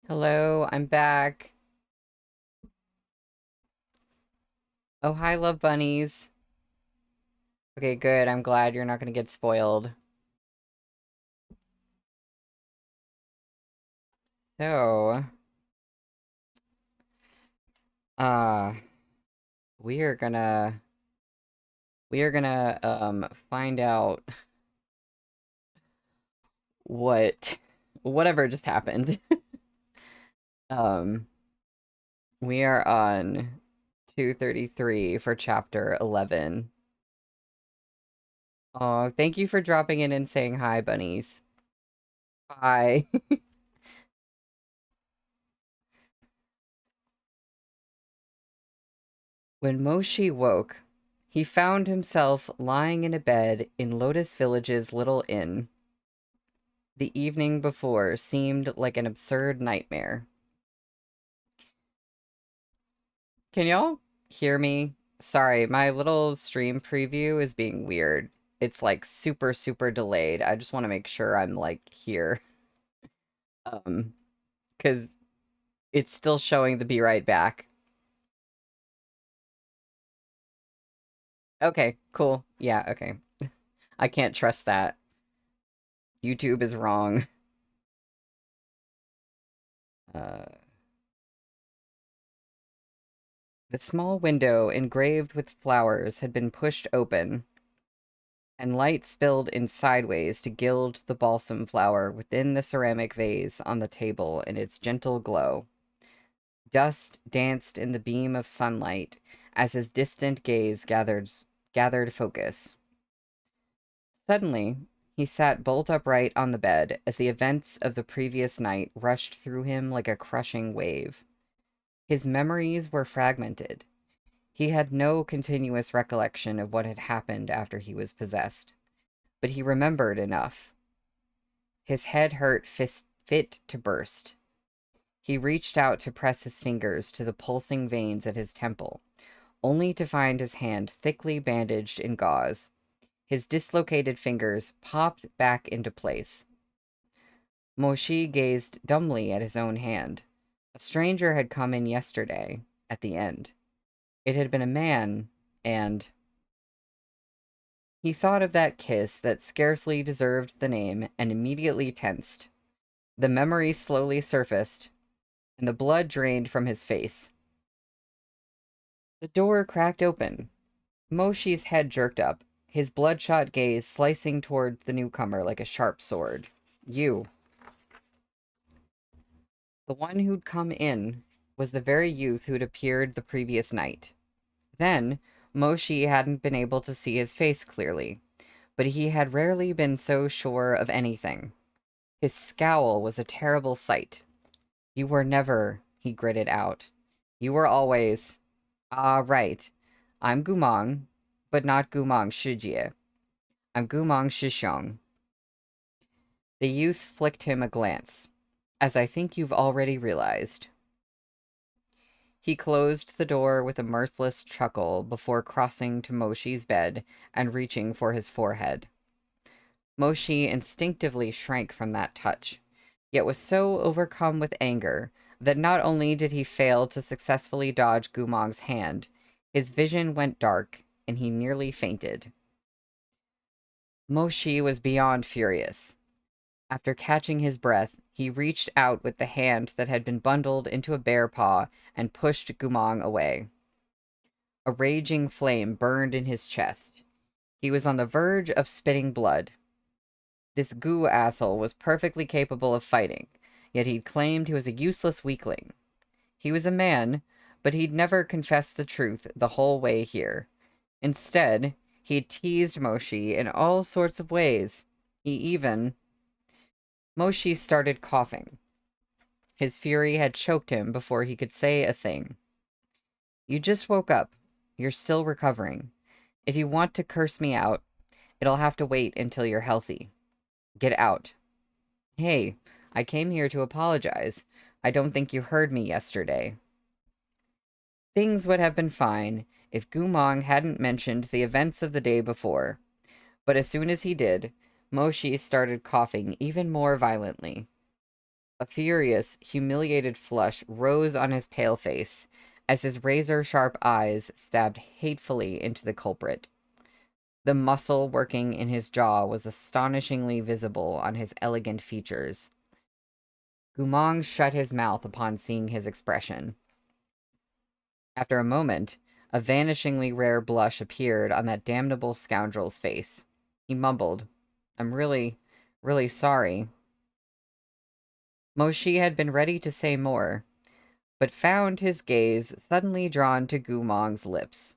Hello, I'm back. Oh, hi, love bunnies. Okay, good. I'm glad you're not gonna get spoiled. So, uh, we are gonna find out what whatever just happened. Um, we are on 233 for chapter 11. Oh, thank you for dropping in and saying hi, bunnies. Bye. When Moshi woke, he found himself lying in a bed in Lotus Village's little inn. The evening before seemed like an absurd nightmare. Can y'all hear me? Sorry, my little stream preview is being weird. It's like super, super delayed. I just want to make sure I'm like here. Um, because it's still showing the be right back. Okay, cool. Yeah, okay. I can't trust that. YouTube is wrong. Uh, the small window engraved with flowers had been pushed open, and light spilled in sideways to gild the balsam flower within the ceramic vase on the table in its gentle glow. Dust danced in the beam of sunlight as his distant gaze gathered focus. Suddenly, he sat bolt upright on the bed as the events of the previous night rushed through him like a crushing wave. His memories were fragmented. He had no continuous recollection of what had happened after he was possessed, but he remembered enough. His head hurt fit to burst. He reached out to press his fingers to the pulsing veins at his temple, only to find his hand thickly bandaged in gauze. His dislocated fingers popped back into place. Moshi gazed dumbly at his own hand. A stranger had come in yesterday, at the end. It had been a man, and he thought of that kiss that scarcely deserved the name and immediately tensed. The memory slowly surfaced, and the blood drained from his face. The door cracked open. Moshi's head jerked up, his bloodshot gaze slicing toward the newcomer like a sharp sword. You. The one who'd come in was the very youth who'd appeared the previous night. Then, Moshi hadn't been able to see his face clearly, but he had rarely been so sure of anything. His scowl was a terrible sight. You were never, he gritted out. You were always. Ah, right. I'm Gumong, but not Gumong Shijie. I'm Gumong Shishong. The youth flicked him a glance, as I think you've already realized. He closed the door with a mirthless chuckle before crossing to Moshi's bed and reaching for his forehead. Moshi instinctively shrank from that touch, yet was so overcome with anger that not only did he fail to successfully dodge Gumong's hand, his vision went dark and he nearly fainted. Moshi was beyond furious. After catching his breath, he reached out with the hand that had been bundled into a bear paw and pushed Gumong away. A raging flame burned in his chest. He was on the verge of spitting blood. This goo asshole was perfectly capable of fighting, yet he'd claimed he was a useless weakling. He was a man, but he'd never confessed the truth the whole way here. Instead, he'd teased Moshi in all sorts of ways. He even... Moshi started coughing. His fury had choked him before he could say a thing. You just woke up. You're still recovering. If you want to curse me out, it'll have to wait until you're healthy. Get out. Hey, I came here to apologize. I don't think you heard me yesterday. Things would have been fine if Gumong hadn't mentioned the events of the day before, but as soon as he did, Moshi started coughing even more violently. A furious, humiliated flush rose on his pale face as his razor-sharp eyes stabbed hatefully into the culprit. The muscle working in his jaw was astonishingly visible on his elegant features. Gumong shut his mouth upon seeing his expression. After a moment, a vanishingly rare blush appeared on that damnable scoundrel's face. He mumbled, "I'm really, really sorry." Moshi had been ready to say more, but found his gaze suddenly drawn to Gumong's lips.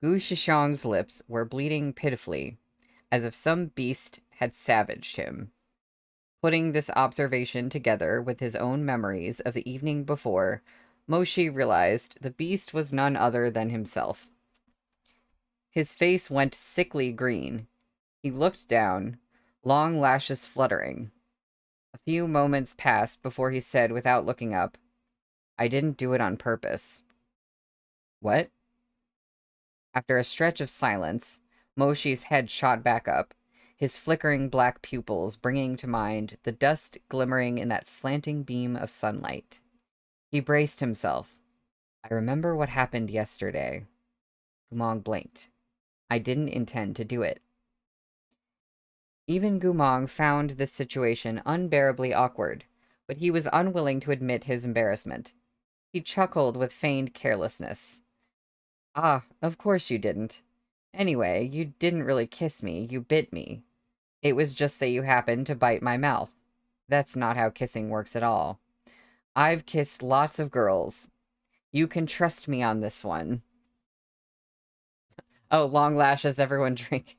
Gu Shishong's lips were bleeding pitifully, as if some beast had savaged him. Putting this observation together with his own memories of the evening before, Moshi realized the beast was none other than himself. His face went sickly green. He looked down, long lashes fluttering. A few moments passed before he said without looking up, "I didn't do it on purpose." "What?" After a stretch of silence, Moshi's head shot back up, his flickering black pupils bringing to mind the dust glimmering in that slanting beam of sunlight. He braced himself. "I remember what happened yesterday." Gumong blinked. "I didn't intend to do it." Even Gumong found this situation unbearably awkward, but he was unwilling to admit his embarrassment. He chuckled with feigned carelessness. "Ah, of course you didn't. Anyway, you didn't really kiss me, you bit me. It was just that you happened to bite my mouth. That's not how kissing works at all. I've kissed lots of girls. You can trust me on this one." Oh, long lashes, everyone drink.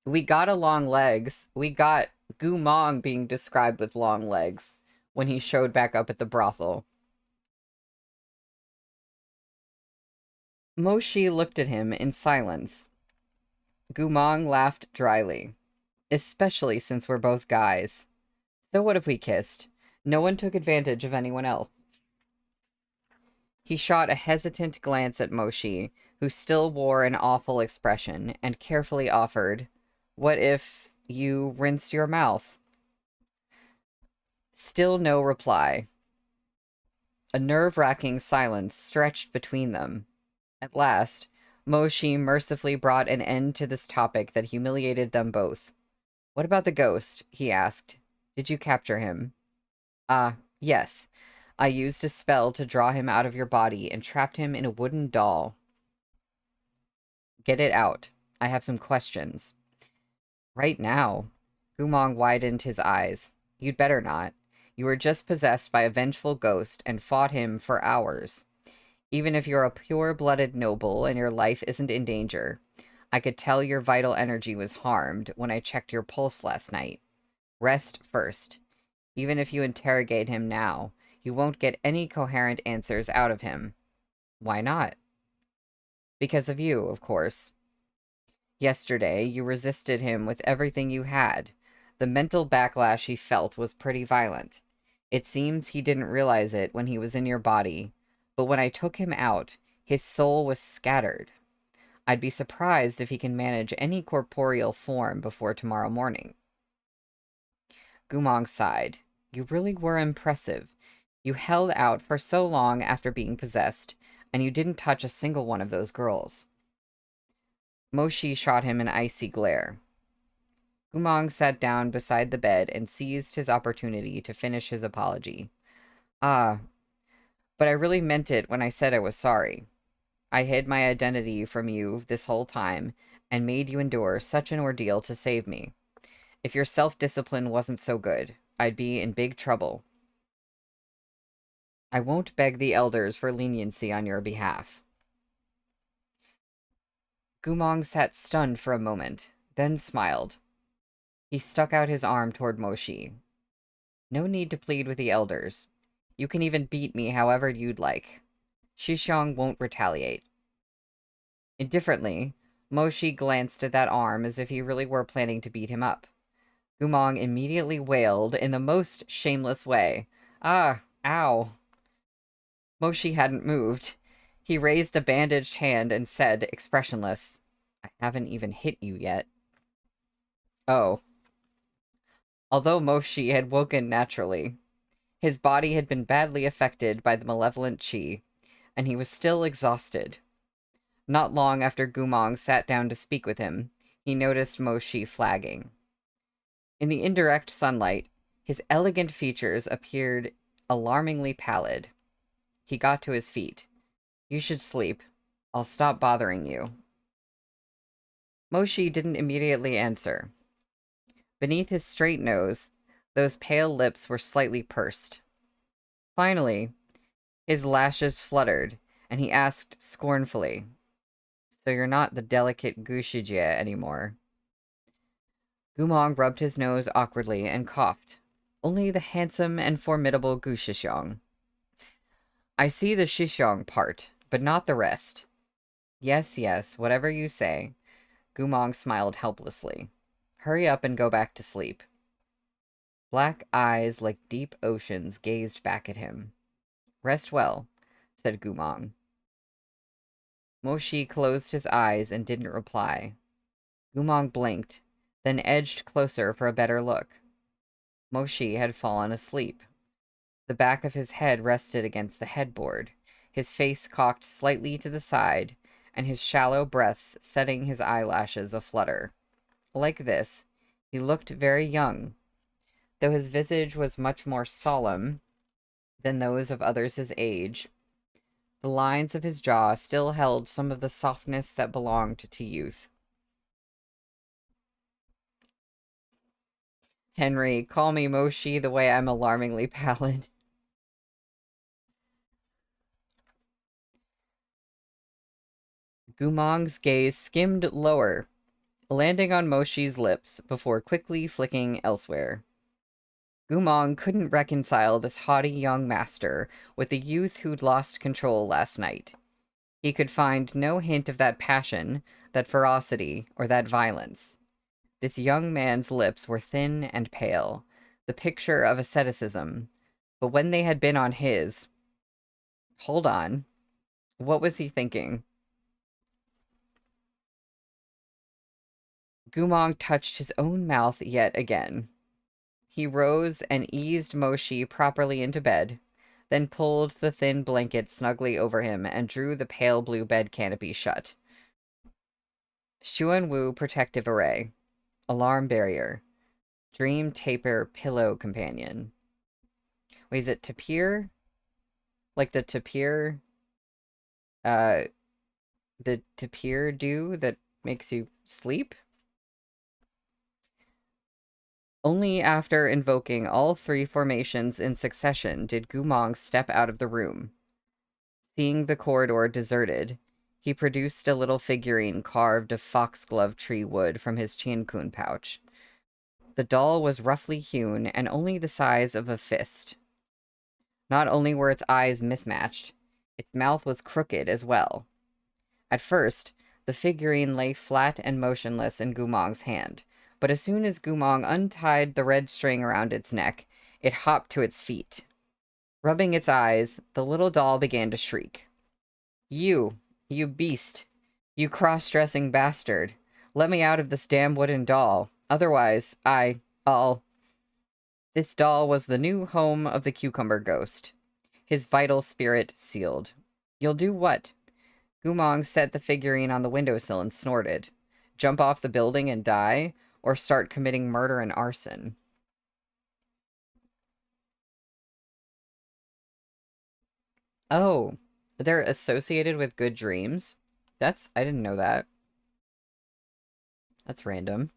We got a long legs. We got Gumong being described with long legs when he showed back up at the brothel. Moshi looked at him in silence. Gumong laughed dryly. "Especially since we're both guys. So what if we kissed? No one took advantage of anyone else." He shot a hesitant glance at Moshi, who still wore an awful expression, and carefully offered, "What if you rinsed your mouth?" Still no reply. A nerve-wracking silence stretched between them. At last, Moshi mercifully brought an end to this topic that humiliated them both. "What about the ghost?" he asked. "Did you capture him?" "Ah, yes. I used a spell to draw him out of your body and trapped him in a wooden doll." "Get it out. I have some questions." "Right now?" Gumong widened his eyes. "You'd better not. You were just possessed by a vengeful ghost and fought him for hours. Even if you're a pure-blooded noble and your life isn't in danger, I could tell your vital energy was harmed when I checked your pulse last night. Rest first. Even if you interrogate him now, you won't get any coherent answers out of him." "Why not?" "Because of you, of course. Yesterday, you resisted him with everything you had. The mental backlash he felt was pretty violent. It seems he didn't realize it when he was in your body, but when I took him out, his soul was scattered. I'd be surprised if he can manage any corporeal form before tomorrow morning." Gumong sighed. "You really were impressive. You held out for so long after being possessed, and you didn't touch a single one of those girls." Moshi shot him an icy glare. Gumong sat down beside the bed and seized his opportunity to finish his apology. "Ah, but I really meant it when I said I was sorry. I hid my identity from you this whole time and made you endure such an ordeal to save me. If your self-discipline wasn't so good, I'd be in big trouble. I won't beg the elders for leniency on your behalf." Gumong sat stunned for a moment, then smiled. He stuck out his arm toward Moshi. "No need to plead with the elders. You can even beat me however you'd like. Shishong won't retaliate." Indifferently, Moshi glanced at that arm as if he really were planning to beat him up. Gumong immediately wailed in the most shameless way. "Ah, ow." Moshi hadn't moved. He raised a bandaged hand and said, expressionless, "I haven't even hit you yet." Oh. Although Moshi had woken naturally, his body had been badly affected by the malevolent chi, and he was still exhausted. Not long after Gumong sat down to speak with him, he noticed Moshi flagging. In the indirect sunlight, his elegant features appeared alarmingly pallid. He got to his feet. "You should sleep. I'll stop bothering you." Moshi didn't immediately answer. Beneath his straight nose, those pale lips were slightly pursed. Finally, his lashes fluttered, and he asked scornfully, "So you're not the delicate Gushijie anymore?" Gumong rubbed his nose awkwardly and coughed. "Only the handsome and formidable Gushishong. I see the Shishong part, but not the rest." "Yes, yes, whatever you say." Gumong smiled helplessly. "Hurry up and go back to sleep." Black eyes like deep oceans gazed back at him. "Rest well," said Gumong. Moshi closed his eyes and didn't reply. Gumong blinked, then edged closer for a better look. Moshi had fallen asleep. The back of his head rested against the headboard, his face cocked slightly to the side, and his shallow breaths setting his eyelashes aflutter. Like this, he looked very young, though his visage was much more solemn than those of others his age. The lines of his jaw still held some of the softness that belonged to youth. "Henry, call me Moshi the way I'm alarmingly pallid." Gumong's gaze skimmed lower, landing on Moshi's lips before quickly flicking elsewhere. Gumong couldn't reconcile this haughty young master with the youth who'd lost control last night. He could find no hint of that passion, that ferocity, or that violence. This young man's lips were thin and pale, the picture of asceticism, but when they had been on his... Hold on. What was he thinking? Gumong touched his own mouth yet again. He rose and eased Moshi properly into bed, then pulled the thin blanket snugly over him and drew the pale blue bed canopy shut. Xuanwu Protective Array. Alarm Barrier. Dream Taper Pillow Companion. Wait, is it tapir? Like the tapir? The tapir dew that makes you sleep? Only after invoking all three formations in succession did Gumong step out of the room. Seeing the corridor deserted, he produced a little figurine carved of foxglove tree wood from his chinkun pouch. The doll was roughly hewn and only the size of a fist. Not only were its eyes mismatched, its mouth was crooked as well. At first, the figurine lay flat and motionless in Gumong's hand, but as soon as Gumong untied the red string around its neck, it hopped to its feet. Rubbing its eyes, the little doll began to shriek. You beast! You cross-dressing bastard! Let me out of this damn wooden doll. Otherwise, I'll... This doll was the new home of the cucumber ghost. His vital spirit sealed. "You'll do what?" Gumong set the figurine on the windowsill and snorted. "Jump off the building and die? Or start committing murder and arson?" Oh, they're associated with good dreams? I didn't know that. That's random.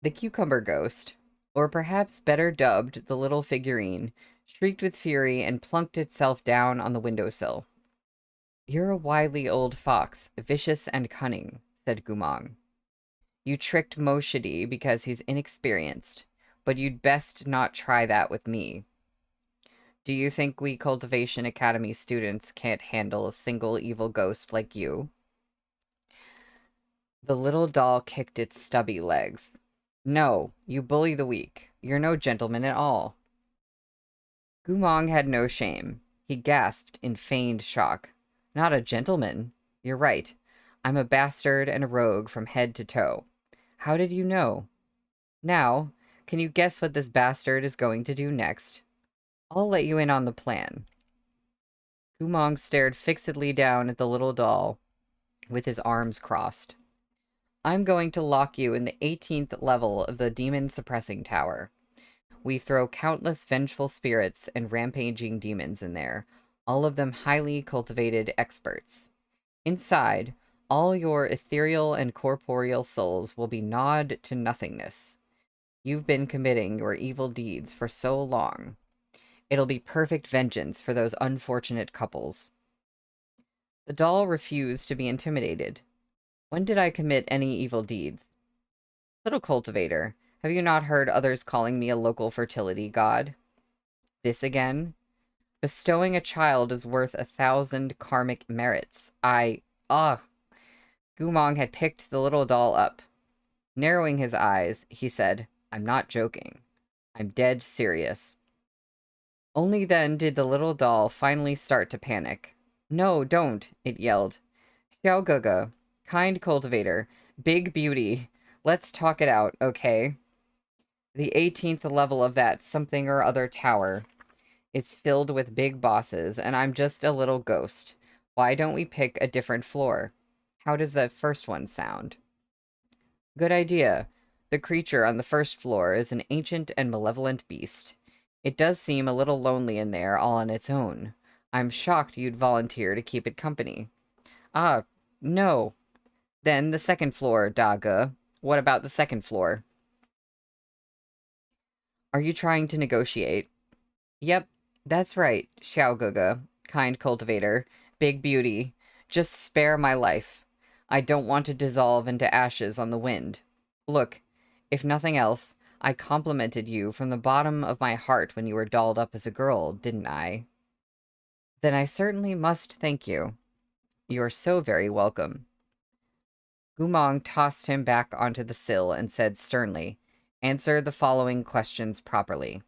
The cucumber ghost, or perhaps better dubbed the little figurine, shrieked with fury and plunked itself down on the windowsill. "You're a wily old fox, vicious and cunning," said Gumong. "You tricked Moshidi because he's inexperienced, but you'd best not try that with me. Do you think we Cultivation Academy students can't handle a single evil ghost like you?" The little doll kicked its stubby legs. "No, you bully the weak. You're no gentleman at all." Gumong had no shame. He gasped in feigned shock. "Not a gentleman? You're right. I'm a bastard and a rogue from head to toe. How did you know? Now, can you guess what this bastard is going to do next? I'll let you in on the plan. Gumong stared fixedly down at the little doll with his arms crossed. I'm going to lock you in the 18th level of the demon suppressing tower. We throw countless vengeful spirits and rampaging demons in there, all of them highly cultivated experts. Inside, all your ethereal and corporeal souls will be gnawed to nothingness. You've been committing your evil deeds for so long. It'll be perfect vengeance for those unfortunate couples. The doll refused to be intimidated. When did I commit any evil deeds? Little cultivator, have you not heard others calling me a local fertility god? This again? Bestowing a child is worth 1,000 karmic merits. Gumong had picked the little doll up. Narrowing his eyes, he said, I'm not joking. I'm dead serious. Only then did the little doll finally start to panic. No, don't, it yelled. Xiaoguge, kind cultivator, big beauty. Let's talk it out, okay? The 18th level of that something or other tower is filled with big bosses, and I'm just a little ghost. Why don't we pick a different floor? How does that first one sound? Good idea. The creature on the first floor is an ancient and malevolent beast. It does seem a little lonely in there all on its own. I'm shocked you'd volunteer to keep it company. Ah, no. Then the second floor, Daga. What about the second floor? Are you trying to negotiate? Yep, that's right, Xiaoguge, kind cultivator, big beauty. Just spare my life. I don't want to dissolve into ashes on the wind. Look, if nothing else, I complimented you from the bottom of my heart when you were dolled up as a girl, didn't I? Then I certainly must thank you. You're so very welcome. Gumong tossed him back onto the sill and said sternly, answer the following questions properly.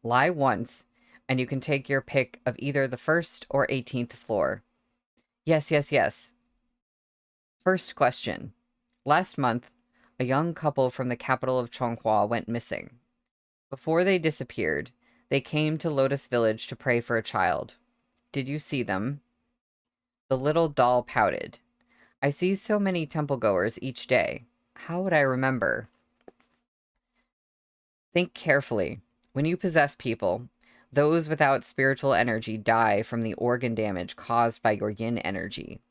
Lie once, and you can take your pick of either the first or 18th floor. Yes, yes, yes. First question. Last month, a young couple from the capital of Chonghua went missing. Before they disappeared, they came to Lotus Village to pray for a child. Did you see them? The little doll pouted. I see so many temple-goers each day. How would I remember? Think carefully. When you possess people, those without spiritual energy die from the organ damage caused by your yin energy.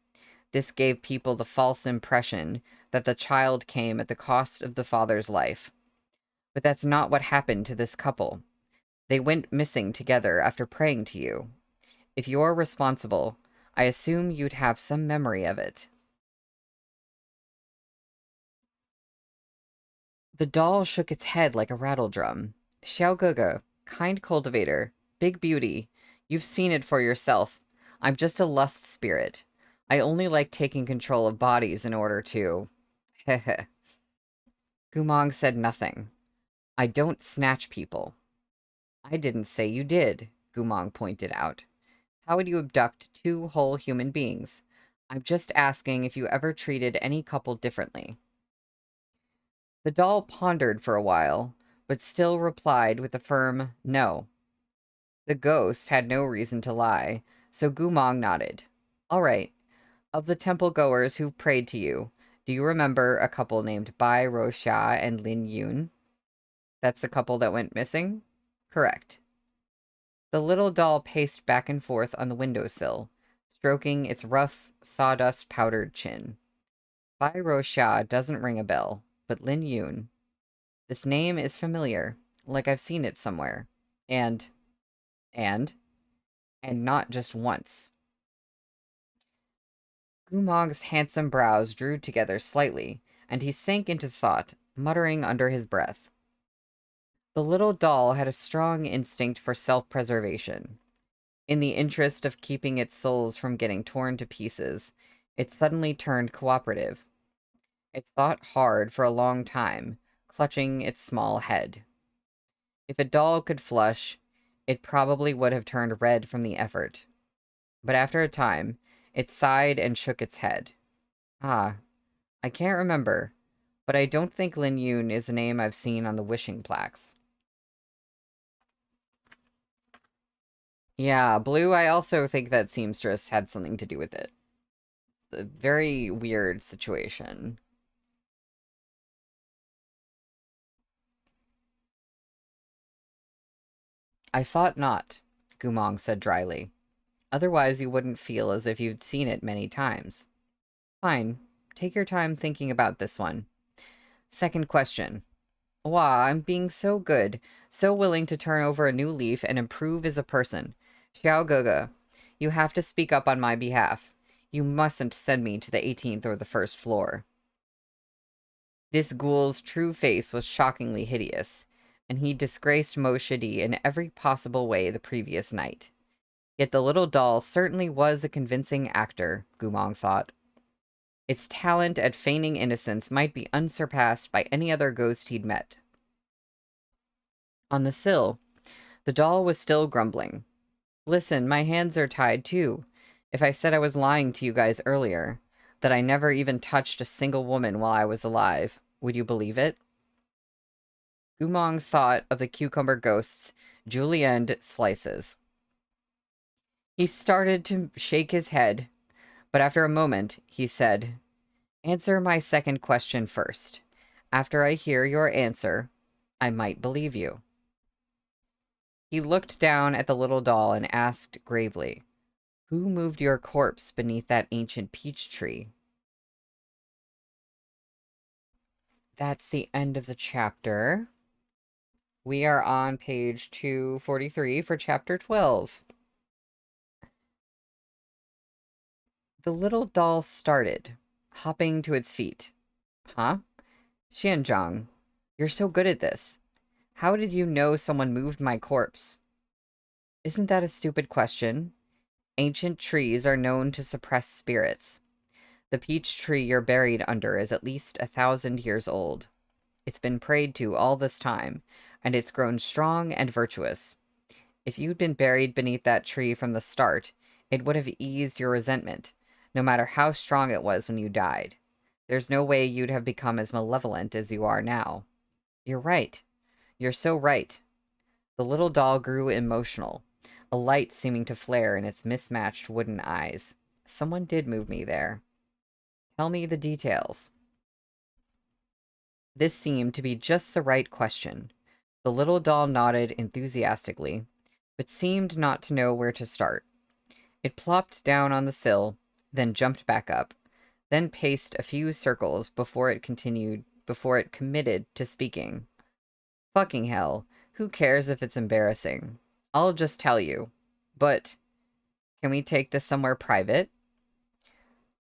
This gave people the false impression that the child came at the cost of the father's life. But that's not what happened to this couple. They went missing together after praying to you. If you're responsible, I assume you'd have some memory of it. The doll shook its head like a rattledrum. Xiaoguge, kind cultivator, big beauty. You've seen it for yourself. I'm just a lust spirit. I only like taking control of bodies in order to... Heh. Gumong said nothing. I don't snatch people. I didn't say you did, Gumong pointed out. How would you abduct two whole human beings? I'm just asking if you ever treated any couple differently. The doll pondered for a while, but still replied with a firm no. The ghost had no reason to lie, so Gumong nodded. All right. Of the temple-goers who prayed to you, do you remember a couple named Bai Rosha and Lin Yun? That's the couple that went missing? Correct. The little doll paced back and forth on the windowsill, stroking its rough, sawdust-powdered chin. Bai Rosha doesn't ring a bell, but Lin Yun. This name is familiar, like I've seen it somewhere. And not just once. Gumong's handsome brows drew together slightly, and he sank into thought, muttering under his breath. The little doll had a strong instinct for self-preservation. In the interest of keeping its souls from getting torn to pieces, it suddenly turned cooperative. It thought hard for a long time, clutching its small head. If a doll could flush, it probably would have turned red from the effort. But after a time, it sighed and shook its head. I can't remember. but I don't think Lin Yun is a name I've seen on the wishing plaques. Yeah, Blue, I also think that seamstress had something to do with it. A very weird situation. I thought not, Gumong said dryly. Otherwise you wouldn't feel as if you'd seen it many times. Fine, take your time thinking about this one. Second question. Wow, I'm being so good, so willing to turn over a new leaf and improve as a person. Xiao Gege, you have to speak up on my behalf. You mustn't send me to the 18th or the first floor. This ghoul's true face was shockingly hideous, and he disgraced Mo Shidi in every possible way the previous night. Yet the little doll certainly was a convincing actor, Gumong thought. Its talent at feigning innocence might be unsurpassed by any other ghost he'd met. On the sill, the doll was still grumbling. Listen, my hands are tied too. If I said I was lying to you guys earlier, that I never even touched a single woman while I was alive, would you believe it? Gumong thought of the cucumber ghost's julienne slices. He started to shake his head, but after a moment, he said, Answer my second question first. After I hear your answer, I might believe you. He looked down at the little doll and asked gravely, Who moved your corpse beneath that ancient peach tree? That's the end of the chapter. We are on page 243 for chapter 12. The little doll started, hopping to its feet. Huh? Xianzhang, you're so good at this. How did you know someone moved my corpse? Isn't that a stupid question? Ancient trees are known to suppress spirits. The peach tree you're buried under is at least 1,000 years old. It's been prayed to all this time, and it's grown strong and virtuous. If you'd been buried beneath that tree from the start, it would have eased your resentment, no matter how strong it was when you died. There's no way you'd have become as malevolent as you are now. You're right. You're so right. The little doll grew emotional, a light seeming to flare in its mismatched wooden eyes. Someone did move me there. Tell me the details. This seemed to be just the right question. The little doll nodded enthusiastically, but seemed not to know where to start. It plopped down on the sill, then jumped back up, then paced a few circles before it committed to speaking. Fucking hell, who cares if it's embarrassing? I'll just tell you. But, can we take this somewhere private?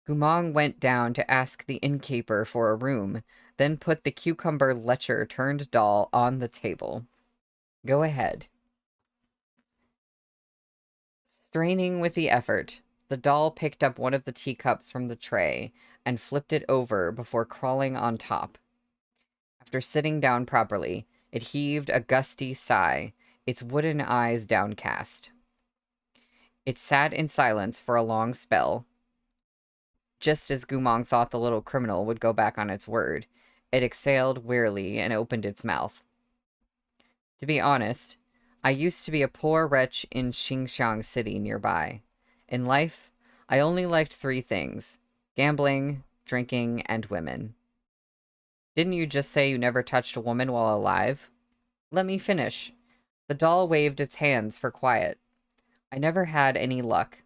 Gumong went down to ask the innkeeper for a room, then put the cucumber lecher-turned doll on the table. Go ahead. Straining with the effort, the doll picked up one of the teacups from the tray and flipped it over before crawling on top. After sitting down properly, it heaved a gusty sigh, its wooden eyes downcast. It sat in silence for a long spell. Just as Gumong thought the little criminal would go back on its word, it exhaled wearily and opened its mouth. To be honest, I used to be a poor wretch in Xinxiang City nearby. In life, I only liked 3 things: gambling, drinking, and women. Didn't you just say you never touched a woman while alive? Let me finish. The doll waved its hands for quiet. I never had any luck.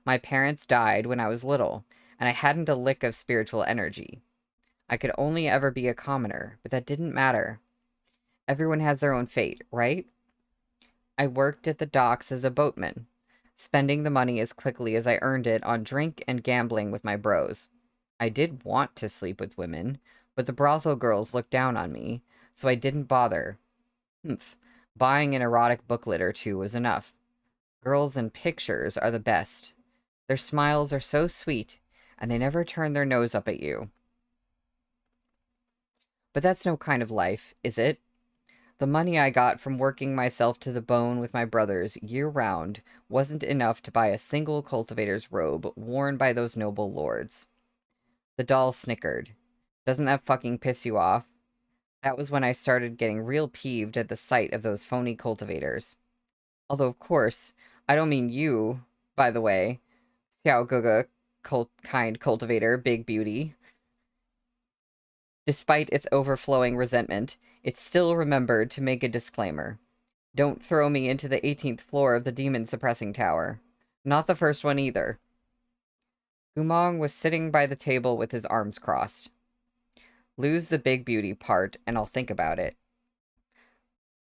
My parents died when I was little, and I hadn't a lick of spiritual energy. I could only ever be a commoner, but that didn't matter. Everyone has their own fate, right? I worked at the docks as a boatman, spending the money as quickly as I earned it on drink and gambling with my bros. I did want to sleep with women, but the brothel girls looked down on me, so I didn't bother. Humph. Buying an erotic booklet or 2 was enough. Girls in pictures are the best. Their smiles are so sweet, and they never turn their nose up at you. But that's no kind of life, is it? The money I got from working myself to the bone with my brothers year-round wasn't enough to buy a single cultivator's robe worn by those noble lords. The doll snickered. Doesn't that fucking piss you off? That was when I started getting real peeved at the sight of those phony cultivators. Although, of course, I don't mean you, by the way. Xiao Guga, kind cultivator, big beauty. Despite its overflowing resentment, it still remembered to make a disclaimer. Don't throw me into the 18th floor of the demon suppressing tower. Not the first one either. Gumong was sitting by the table with his arms crossed. Lose the big beauty part, and I'll think about it.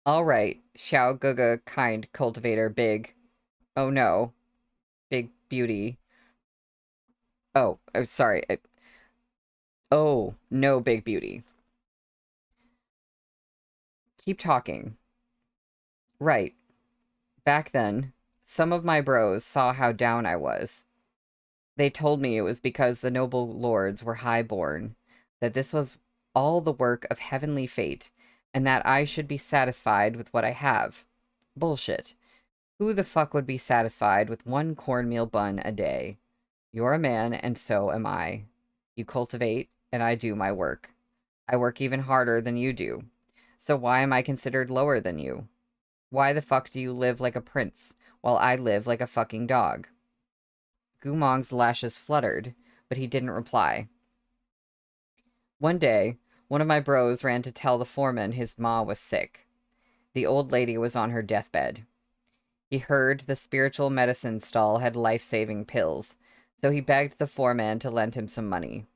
All right, Xiao Guga, kind cultivator, big. Oh no, big beauty. Oh, sorry. Oh, no, big beauty. Keep talking. Right. Back then, some of my bros saw how down I was. They told me it was because the noble lords were high-born, that this was all the work of heavenly fate, and that I should be satisfied with what I have. Bullshit. Who the fuck would be satisfied with one cornmeal bun a day? You're a man, and so am I. You cultivate, and I do my work. I work even harder than you do. So why am I considered lower than you? Why the fuck do you live like a prince, while I live like a fucking dog? Gumong's lashes fluttered, but he didn't reply. One day, one of my bros ran to tell the foreman his ma was sick. The old lady was on her deathbed. He heard the spiritual medicine stall had life-saving pills, so he begged the foreman to lend him some money.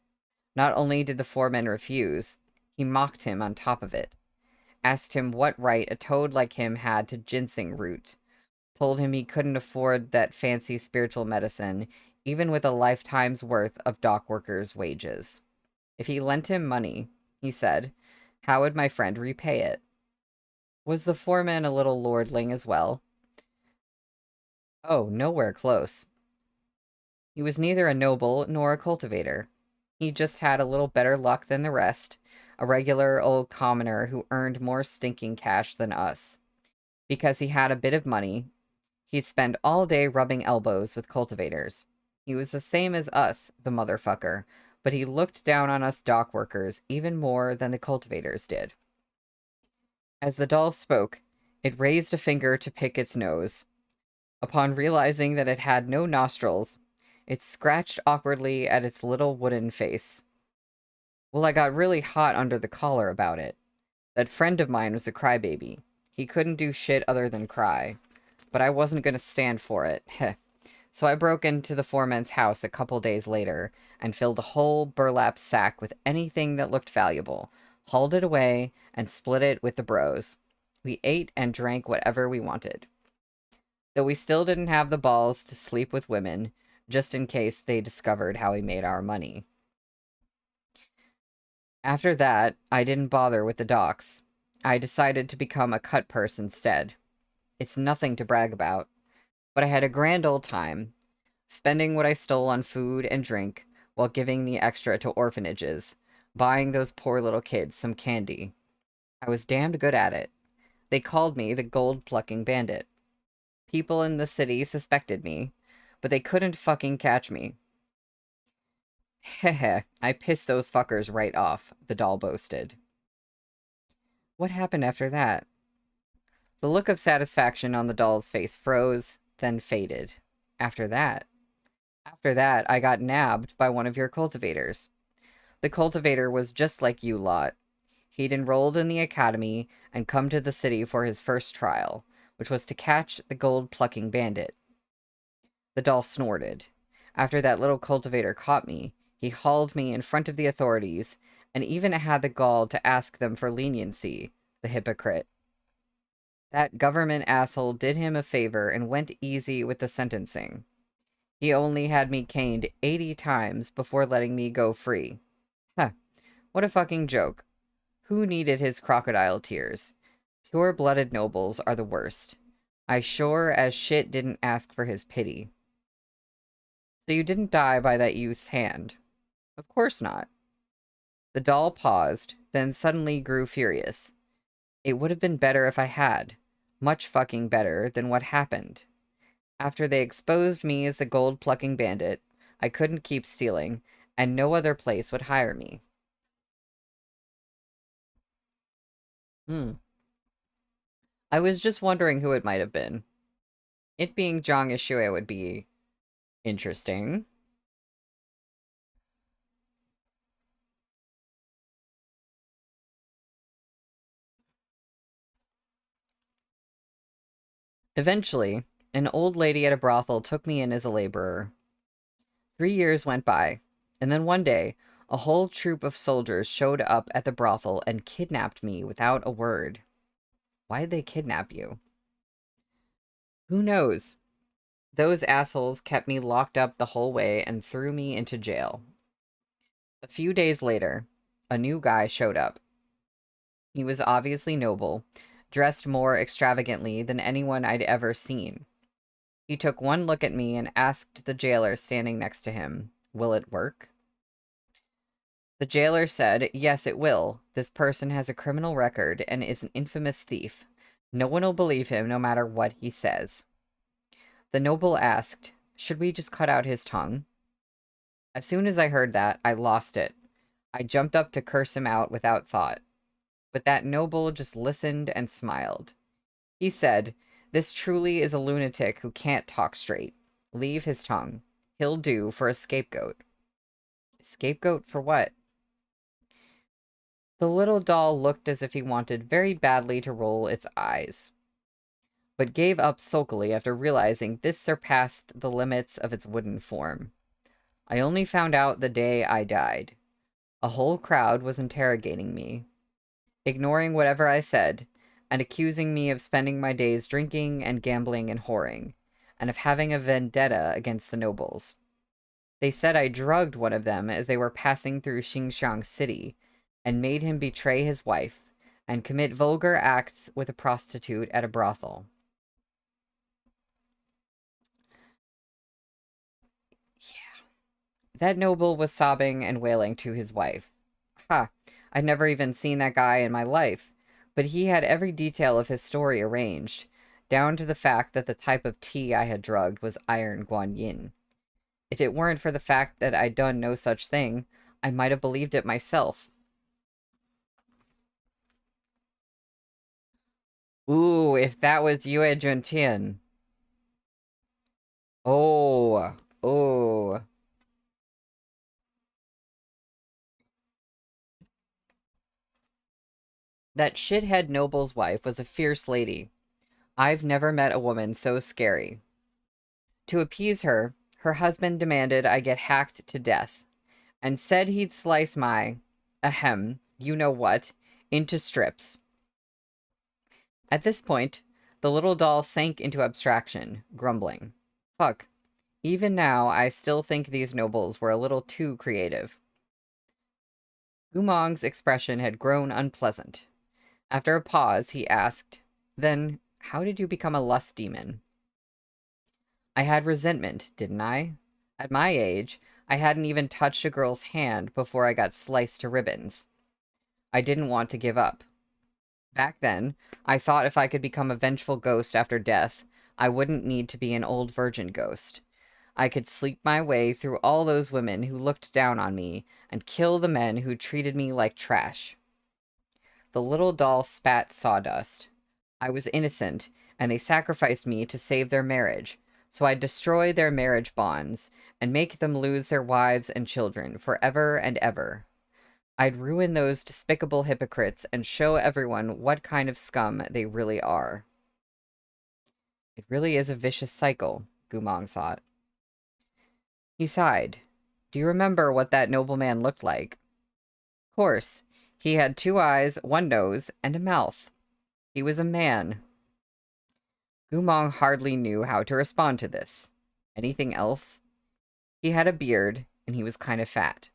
Not only did the foreman refuse, he mocked him on top of it. Asked him what right a toad like him had to ginseng root. Told him he couldn't afford that fancy spiritual medicine, even with a lifetime's worth of dock workers' wages. If he lent him money, he said, how would my friend repay it? Was the foreman a little lordling as well? Oh, nowhere close. He was neither a noble nor a cultivator. He just had a little better luck than the rest, a regular old commoner who earned more stinking cash than us. Because he had a bit of money, he'd spend all day rubbing elbows with cultivators. He was the same as us, the motherfucker, but he looked down on us dock workers even more than the cultivators did. As the doll spoke, it raised a finger to pick its nose. Upon realizing that it had no nostrils, it scratched awkwardly at its little wooden face. Well, I got really hot under the collar about it. That friend of mine was a crybaby. He couldn't do shit other than cry. But I wasn't going to stand for it. Heh. So I broke into the foreman's house a couple days later and filled a whole burlap sack with anything that looked valuable, hauled it away, and split it with the bros. We ate and drank whatever we wanted. Though we still didn't have the balls to sleep with women, just in case they discovered how we made our money. After that, I didn't bother with the docks. I decided to become a cut purse instead. It's nothing to brag about, but I had a grand old time, spending what I stole on food and drink while giving the extra to orphanages, buying those poor little kids some candy. I was damned good at it. They called me the gold-plucking bandit. People in the city suspected me, but they couldn't fucking catch me. Heh, I pissed those fuckers right off, the doll boasted. What happened after that? The look of satisfaction on the doll's face froze, then faded. After that? After that, I got nabbed by one of your cultivators. The cultivator was just like you lot. He'd enrolled in the academy and come to the city for his first trial, which was to catch the gold-plucking bandit. The doll snorted. After that little cultivator caught me, he hauled me in front of the authorities, and even had the gall to ask them for leniency, the hypocrite. That government asshole did him a favor and went easy with the sentencing. He only had me caned 80 times before letting me go free. Huh, what a fucking joke. Who needed his crocodile tears? Pure-blooded nobles are the worst. I sure as shit didn't ask for his pity. So you didn't die by that youth's hand? Of course not. The doll paused, then suddenly grew furious. It would have been better if I had. Much fucking better than what happened. After they exposed me as the gold-plucking bandit, I couldn't keep stealing, and no other place would hire me. Hmm. I was just wondering who it might have been. It being Zhang Yishui would be interesting. Eventually, an old lady at a brothel took me in as a laborer. 3 years went by, and then one day, a whole troop of soldiers showed up at the brothel and kidnapped me without a word. Why did they kidnap you? Who knows? Those assholes kept me locked up the whole way and threw me into jail. A few days later, a new guy showed up. He was obviously noble, dressed more extravagantly than anyone I'd ever seen. He took one look at me and asked the jailer standing next to him, "Will it work?" The jailer said, "Yes, it will. This person has a criminal record and is an infamous thief. No one will believe him no matter what he says." The noble asked, "Should we just cut out his tongue?" As soon as I heard that, I lost it. I jumped up to curse him out without thought. But that noble just listened and smiled. He said, "This truly is a lunatic who can't talk straight. Leave his tongue. He'll do for a scapegoat." Scapegoat for what? The little doll looked as if he wanted very badly to roll its eyes, but gave up sulkily after realizing this surpassed the limits of its wooden form. I only found out the day I died. A whole crowd was interrogating me, ignoring whatever I said, and accusing me of spending my days drinking and gambling and whoring, and of having a vendetta against the nobles. They said I drugged one of them as they were passing through Xinjiang City, and made him betray his wife, and commit vulgar acts with a prostitute at a brothel. Yeah. That noble was sobbing and wailing to his wife. Ha! I'd never even seen that guy in my life, but he had every detail of his story arranged, down to the fact that the type of tea I had drugged was iron guanyin. If it weren't for the fact that I'd done no such thing, I might have believed it myself. Ooh, if that was Yue Juntian. Oh, oh. That shithead noble's wife was a fierce lady. I've never met a woman so scary. To appease her, her husband demanded I get hacked to death, and said he'd slice my, ahem, you know what, into strips. At this point, the little doll sank into abstraction, grumbling. Fuck. Even now, I still think these nobles were a little too creative. Gumong's expression had grown unpleasant. After a pause, he asked, "Then, how did you become a lust demon?" I had resentment, didn't I? At my age, I hadn't even touched a girl's hand before I got sliced to ribbons. I didn't want to give up. Back then, I thought if I could become a vengeful ghost after death, I wouldn't need to be an old virgin ghost. I could sleep my way through all those women who looked down on me and kill the men who treated me like trash. The little doll spat sawdust. I was innocent, and they sacrificed me to save their marriage, so I'd destroy their marriage bonds and make them lose their wives and children forever and ever. I'd ruin those despicable hypocrites and show everyone what kind of scum they really are. It really is a vicious cycle, Gumong thought. He sighed. "Do you remember what that nobleman looked like?" "Of course. He had 2 eyes, 1 nose, and a mouth. He was a man." Gumong hardly knew how to respond to this. Anything else? He had a beard, and he was kind of fat.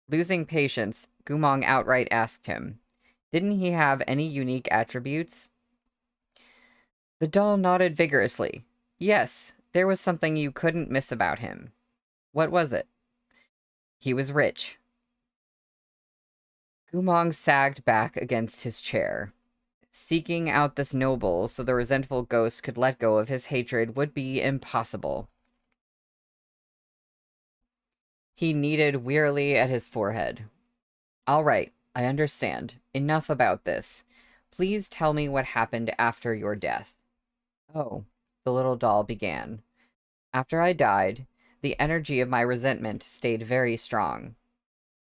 Losing patience, Gumong outright asked him, "Didn't he have any unique attributes?" The doll nodded vigorously. "Yes, there was something you couldn't miss about him." "What was it?" "He was rich." Gumong sagged back against his chair. Seeking out this noble so the resentful ghost could let go of his hatred would be impossible. He kneaded wearily at his forehead. "All right, I understand. Enough about this. Please tell me what happened after your death. Oh, the little doll began. After I died, the energy of my resentment stayed very strong.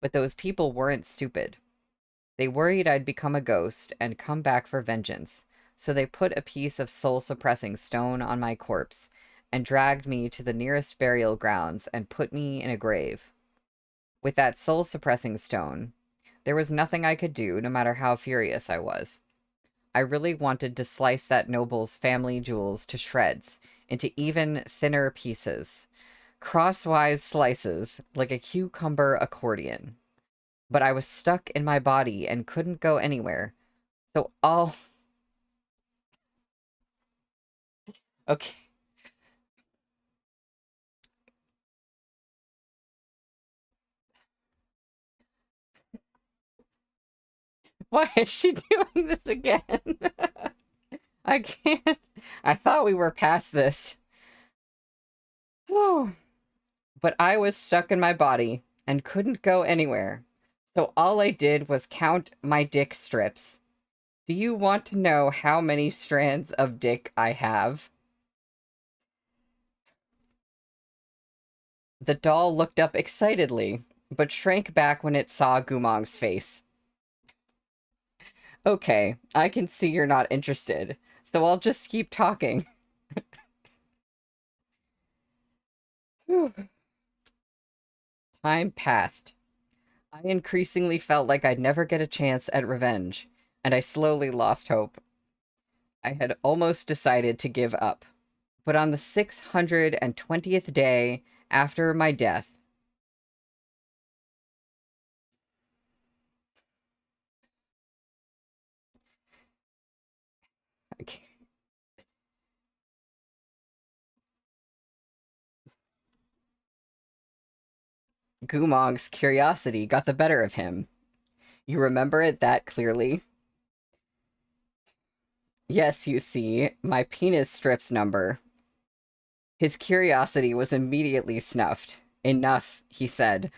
But those people weren't stupid. They worried I'd become a ghost and come back for vengeance, so they put a piece of soul-suppressing stone on my corpse and dragged me to the nearest burial grounds and put me in a grave. With that soul-suppressing stone, there was nothing I could do, no matter how furious I was. I really wanted to slice that noble's family jewels to shreds, into even thinner pieces. Crosswise slices, like a cucumber accordion. But I was stuck in my body and couldn't go anywhere. So all... Okay. Why is she doing this again? I can't. I thought we were past this. Oh. But I was stuck in my body and couldn't go anywhere. So all I did was count my dick strips. Do you want to know how many strands of dick I have? The doll looked up excitedly, but shrank back when it saw Gumong's face. Okay, I can see you're not interested, so I'll just keep talking. Time passed. I increasingly felt like I'd never get a chance at revenge, and I slowly lost hope. I had almost decided to give up. But on the 620th day after my death, Gumong's curiosity got the better of him. You remember it that clearly? Yes, you see, my penis strips number. His curiosity was immediately snuffed. Enough, he said,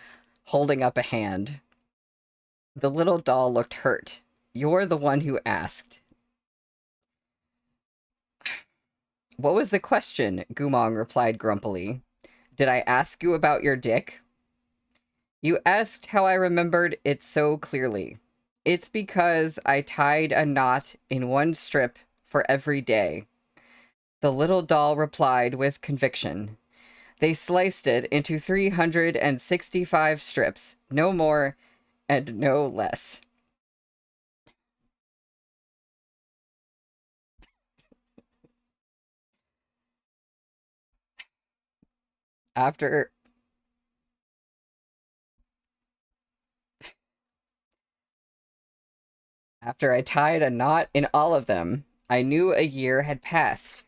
holding up a hand. The little doll looked hurt. You're the one who asked. What was the question? Gumong replied grumpily. Did I ask you about your dick? You asked how I remembered it so clearly. It's because I tied a knot in one strip for every day. The little doll replied with conviction. They sliced it into 365 strips, no more and no less. After I tied a knot in all of them, I knew a year had passed.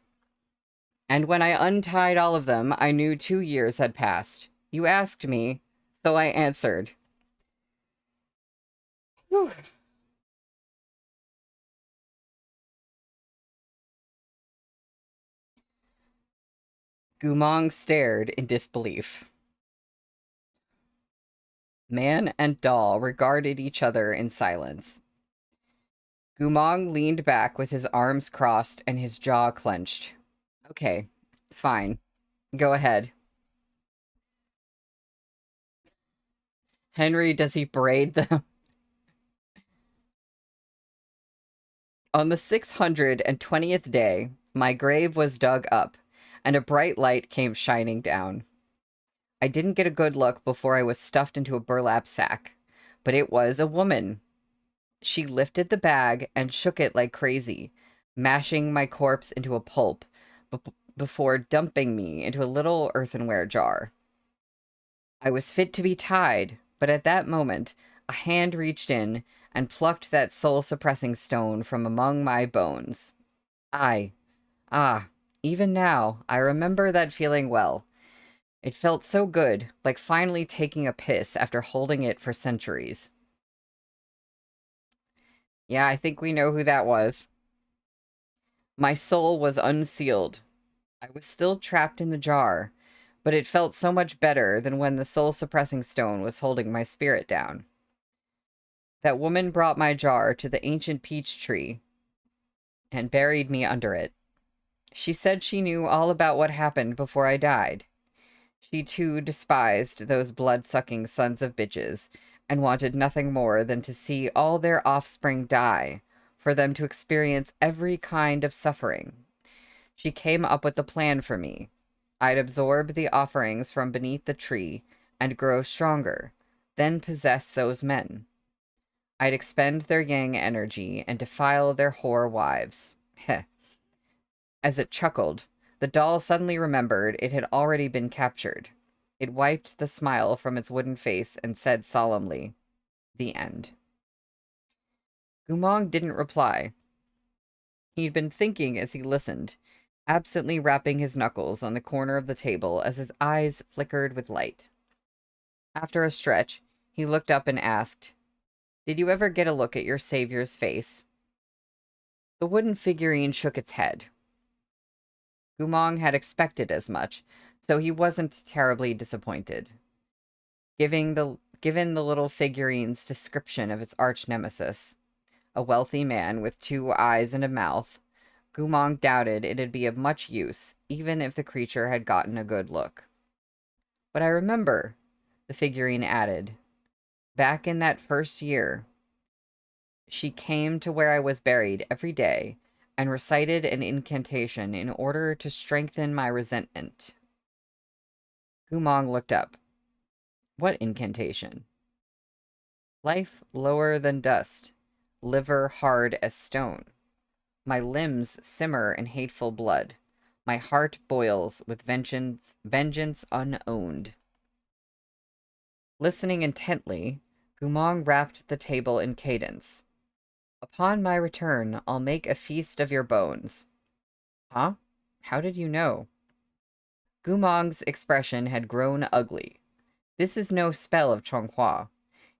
And when I untied all of them, I knew 2 years had passed. You asked me, so I answered. Whew. Gumong stared in disbelief. Man and doll regarded each other in silence. Gumong leaned back with his arms crossed and his jaw clenched. Okay, fine. Go ahead. Henry, does he braid them? On the 620th day, my grave was dug up, and a bright light came shining down. I didn't get a good look before I was stuffed into a burlap sack, but it was a woman. She lifted the bag and shook it like crazy, mashing my corpse into a pulp before dumping me into a little earthenware jar. I was fit to be tied, but at that moment, a hand reached in and plucked that soul-suppressing stone from among my bones. Even now, I remember that feeling well. It felt so good, like finally taking a piss after holding it for centuries. Yeah, I think we know who that was. My soul was unsealed. I was still trapped in the jar, but it felt so much better than when the soul-suppressing stone was holding my spirit down. That woman brought my jar to the ancient peach tree, and buried me under it. She said she knew all about what happened before I died. She too despised those blood-sucking sons of bitches and wanted nothing more than to see all their offspring die, for them to experience every kind of suffering. She came up with a plan for me. I'd absorb the offerings from beneath the tree and grow stronger, then possess those men. I'd expend their yang energy and defile their whore wives. Heh. As it chuckled, the doll suddenly remembered it had already been captured. It wiped the smile from its wooden face and said solemnly, "The end." Gumong didn't reply. He'd been thinking as he listened, absently rapping his knuckles on the corner of the table as his eyes flickered with light. After a stretch, he looked up and asked, "Did you ever get a look at your savior's face?" The wooden figurine shook its head. Gumong had expected as much, so he wasn't terribly disappointed. Given the little figurine's description of its arch-nemesis, a wealthy man with 2 eyes and a mouth, Gumong doubted it'd be of much use, even if the creature had gotten a good look. "But I remember," the figurine added, "back in that first year, she came to where I was buried every day and recited an incantation in order to strengthen my resentment." Gumong looked up. "What incantation?" "Life lower than dust, liver hard as stone. My limbs simmer in hateful blood. My heart boils with vengeance unowned." Listening intently, Gumong rapped the table in cadence. "Upon my return, I'll make a feast of your bones." "Huh? How did you know?" Gumong's expression had grown ugly. "This is no spell of Chonghua.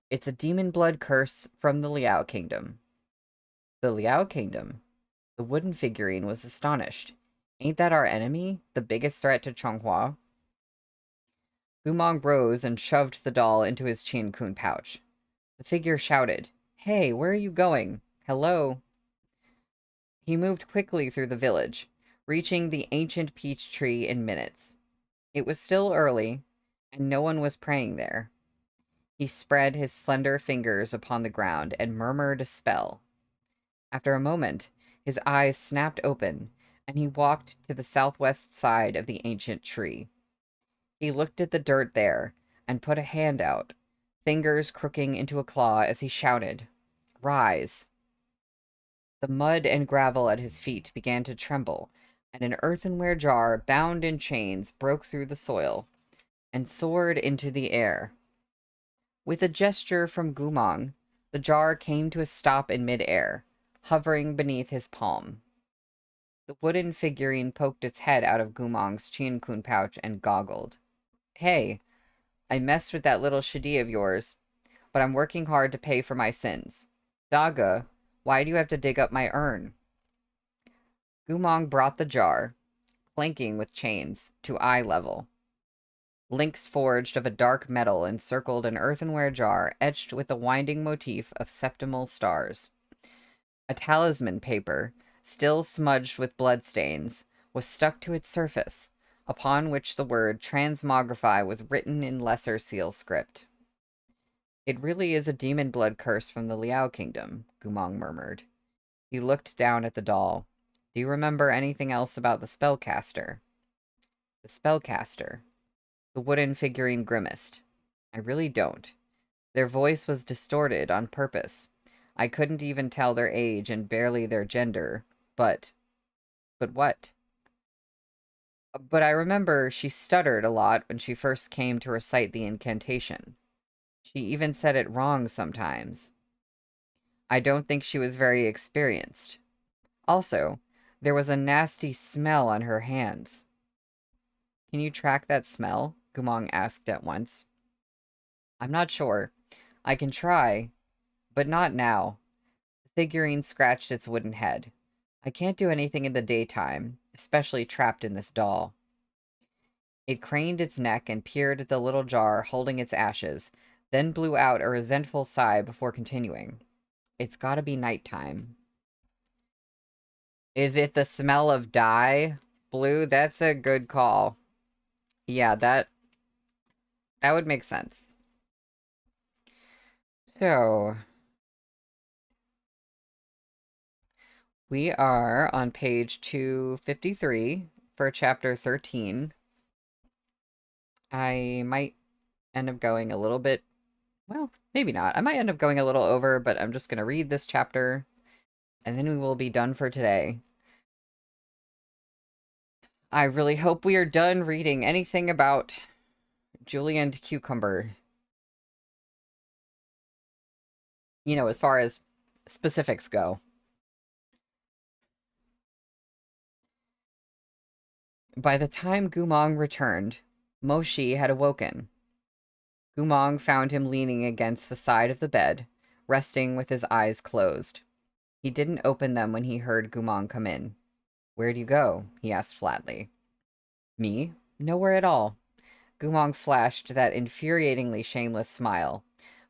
It's a demon blood curse from the Liao Kingdom." "The Liao Kingdom?" The wooden figurine was astonished. "Ain't that our enemy? The biggest threat to Chonghua?" Gumong rose and shoved the doll into his Qian-kun pouch. The figure shouted, "Hey, where are you going? Hello?" He moved quickly through the village, reaching the ancient peach tree in minutes. It was still early, and no one was praying there. He spread his slender fingers upon the ground and murmured a spell. After a moment, his eyes snapped open, and he walked to the southwest side of the ancient tree. He looked at the dirt there and put a hand out, fingers crooking into a claw as he shouted, "Rise!" The mud and gravel at his feet began to tremble, and an earthenware jar bound in chains broke through the soil and soared into the air. With a gesture from Gumong, the jar came to a stop in midair, hovering beneath his palm. The wooden figurine poked its head out of Gumong's Qian-kun pouch and goggled. "Hey, I messed with that little shidi of yours, but I'm working hard to pay for my sins. Daga, why do you have to dig up my urn?" Gumong brought the jar, clanking with chains, to eye level. Links forged of a dark metal encircled an earthenware jar etched with a winding motif of septimal stars. A talisman paper, still smudged with bloodstains, was stuck to its surface, upon which the word transmogrify was written in lesser seal script. "It really is a demon blood curse from the Liao Kingdom," Gumong murmured. He looked down at the doll. "Do you remember anything else about the spellcaster?" "The spellcaster?" The wooden figurine grimaced. "I really don't. Their voice was distorted on purpose. I couldn't even tell their age and barely their gender, but..." "But what?" "But I remember she stuttered a lot when she first came to recite the incantation. She even said it wrong sometimes. I don't think she was very experienced. Also, there was a nasty smell on her hands." "Can you track that smell?" Gumong asked at once. "I'm not sure. I can try, but not now." The figurine scratched its wooden head. "I can't do anything in the daytime, especially trapped in this doll." It craned its neck and peered at the little jar holding its ashes, then blew out a resentful sigh before continuing. "It's gotta be nighttime." Is it the smell of dye? Blue, that's a good call. Yeah, that would make sense. So, we are on page 253 for chapter 13. I might end up going a little bit, well, maybe not. I might end up going a little over, but I'm just going to read this chapter, and then we will be done for today. I really hope we are done reading anything about Julian Cucumber. You know, as far as specifics go. By the time Gumong returned, Moshi had awoken. Gumong found him leaning against the side of the bed, resting with his eyes closed. He didn't open them when he heard Gumong come in. "Where'd you go?" he asked flatly. "Me? Nowhere at all." Gumong flashed that infuriatingly shameless smile,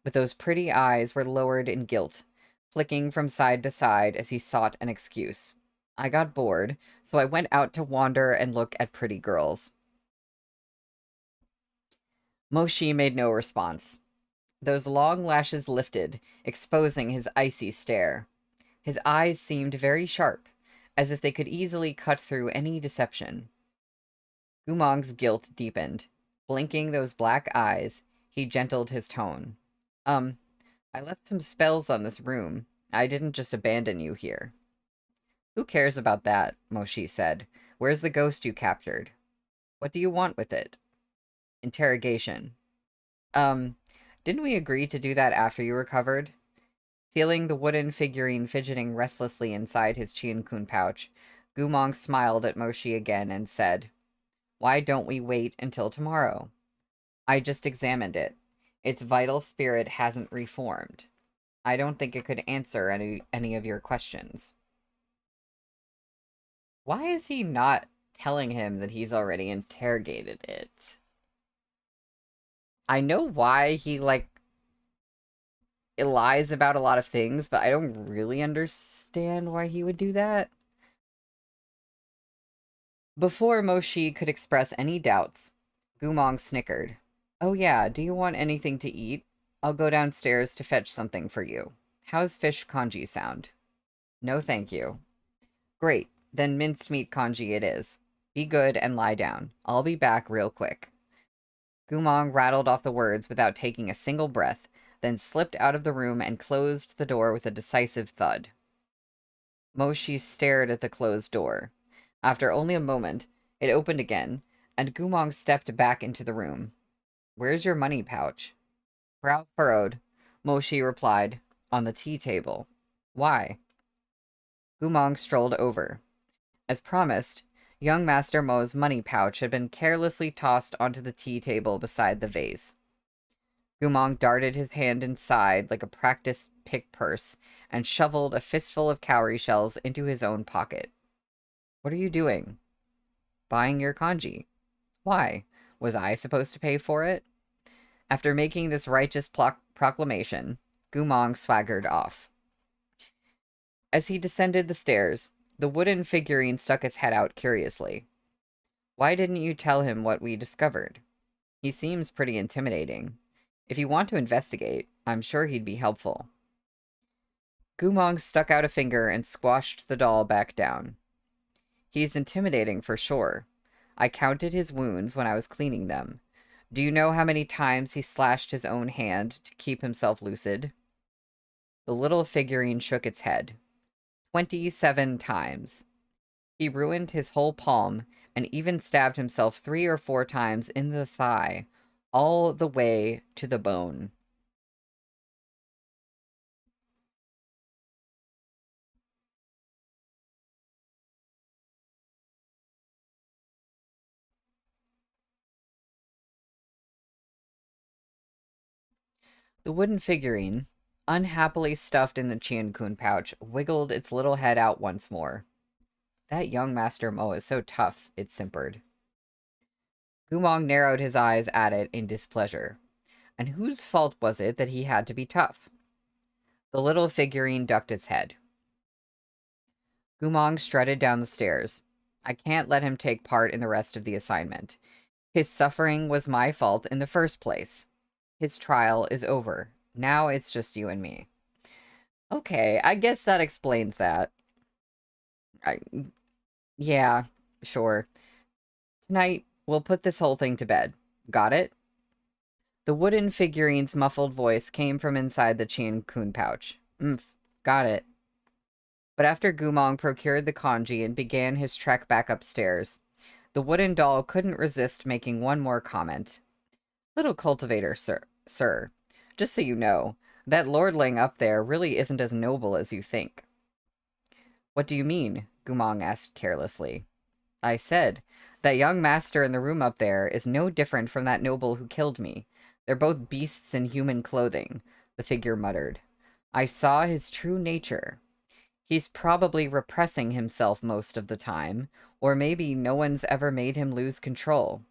but those pretty eyes were lowered in guilt, flicking from side to side as he sought an excuse. "I got bored, so I went out to wander and look at pretty girls." Moshi made no response. Those long lashes lifted, exposing his icy stare. His eyes seemed very sharp, as if they could easily cut through any deception. Gumong's guilt deepened. Blinking those black eyes, he gentled his tone. I left some spells on this room. I didn't just abandon you here." "Who cares about that?" Moshi said. "Where's the ghost you captured?" "What do you want with it?" Interrogation. Didn't we agree to do that after you recovered?" Feeling the wooden figurine fidgeting restlessly inside his Chian-kun pouch, Gumong smiled at Moshi again and said, "Why don't we wait until tomorrow?" "I just examined it. Its vital spirit hasn't reformed. I don't think it could answer any of your questions." Why is he not telling him that he's already interrogated it? I know why he, like, it lies about a lot of things, but I don't really understand why he would do that. Before Moshi could express any doubts, Gumong snickered. "Oh yeah, do you want anything to eat? I'll go downstairs to fetch something for you. How's fish congee sound?" "No, thank you." "Great, then minced meat congee it is. Be good and lie down. I'll be back real quick." Gumong rattled off the words without taking a single breath, then slipped out of the room and closed the door with a decisive thud. Moshi stared at the closed door. After only a moment, it opened again, and Gumong stepped back into the room. "Where's your money pouch?" Brow furrowed, Moshi replied, "On the tea table." "Why?" Gumong strolled over. As promised, young Master Mo's money pouch had been carelessly tossed onto the tea table beside the vase. Gumong darted his hand inside like a practiced pick purse and shoveled a fistful of cowrie shells into his own pocket. "What are you doing?" "Buying your kanji." "Why? Was I supposed to pay for it?" After making this righteous proclamation, Gumong swaggered off. As he descended the stairs, the wooden figurine stuck its head out curiously. "Why didn't you tell him what we discovered? He seems pretty intimidating. If you want to investigate, I'm sure he'd be helpful." Gumong stuck out a finger and squashed the doll back down. "He's intimidating for sure. I counted his wounds when I was cleaning them. Do you know how many times he slashed his own hand to keep himself lucid?" The little figurine shook its head. 27 times. He ruined his whole palm and even stabbed himself 3 or 4 times in the thigh, all the way to the bone. The wooden figurine, unhappily stuffed in the Chian-kun pouch, wiggled its little head out once more. "That young Master Mo is so tough," it simpered. Gumong narrowed his eyes at it in displeasure. And whose fault was it that he had to be tough? The little figurine ducked its head. Gumong strutted down the stairs. I can't let him take part in the rest of the assignment. His suffering was my fault in the first place. His trial is over. Now it's just you and me. Okay, I guess that explains that. I, yeah, sure. Tonight, we'll put this whole thing to bed. Got it? The wooden figurine's muffled voice came from inside the Chien-kun pouch. Got it. But after Gumong procured the kanji and began his trek back upstairs, the wooden doll couldn't resist making one more comment. Little cultivator, sir. Just so you know, that lordling up there really isn't as noble as you think. What do you mean? Gumong asked carelessly. I said, that young master in the room up there is no different from that noble who killed me. They're both beasts in human clothing, the figure muttered. I saw his true nature. He's probably repressing himself most of the time, or maybe no one's ever made him lose control.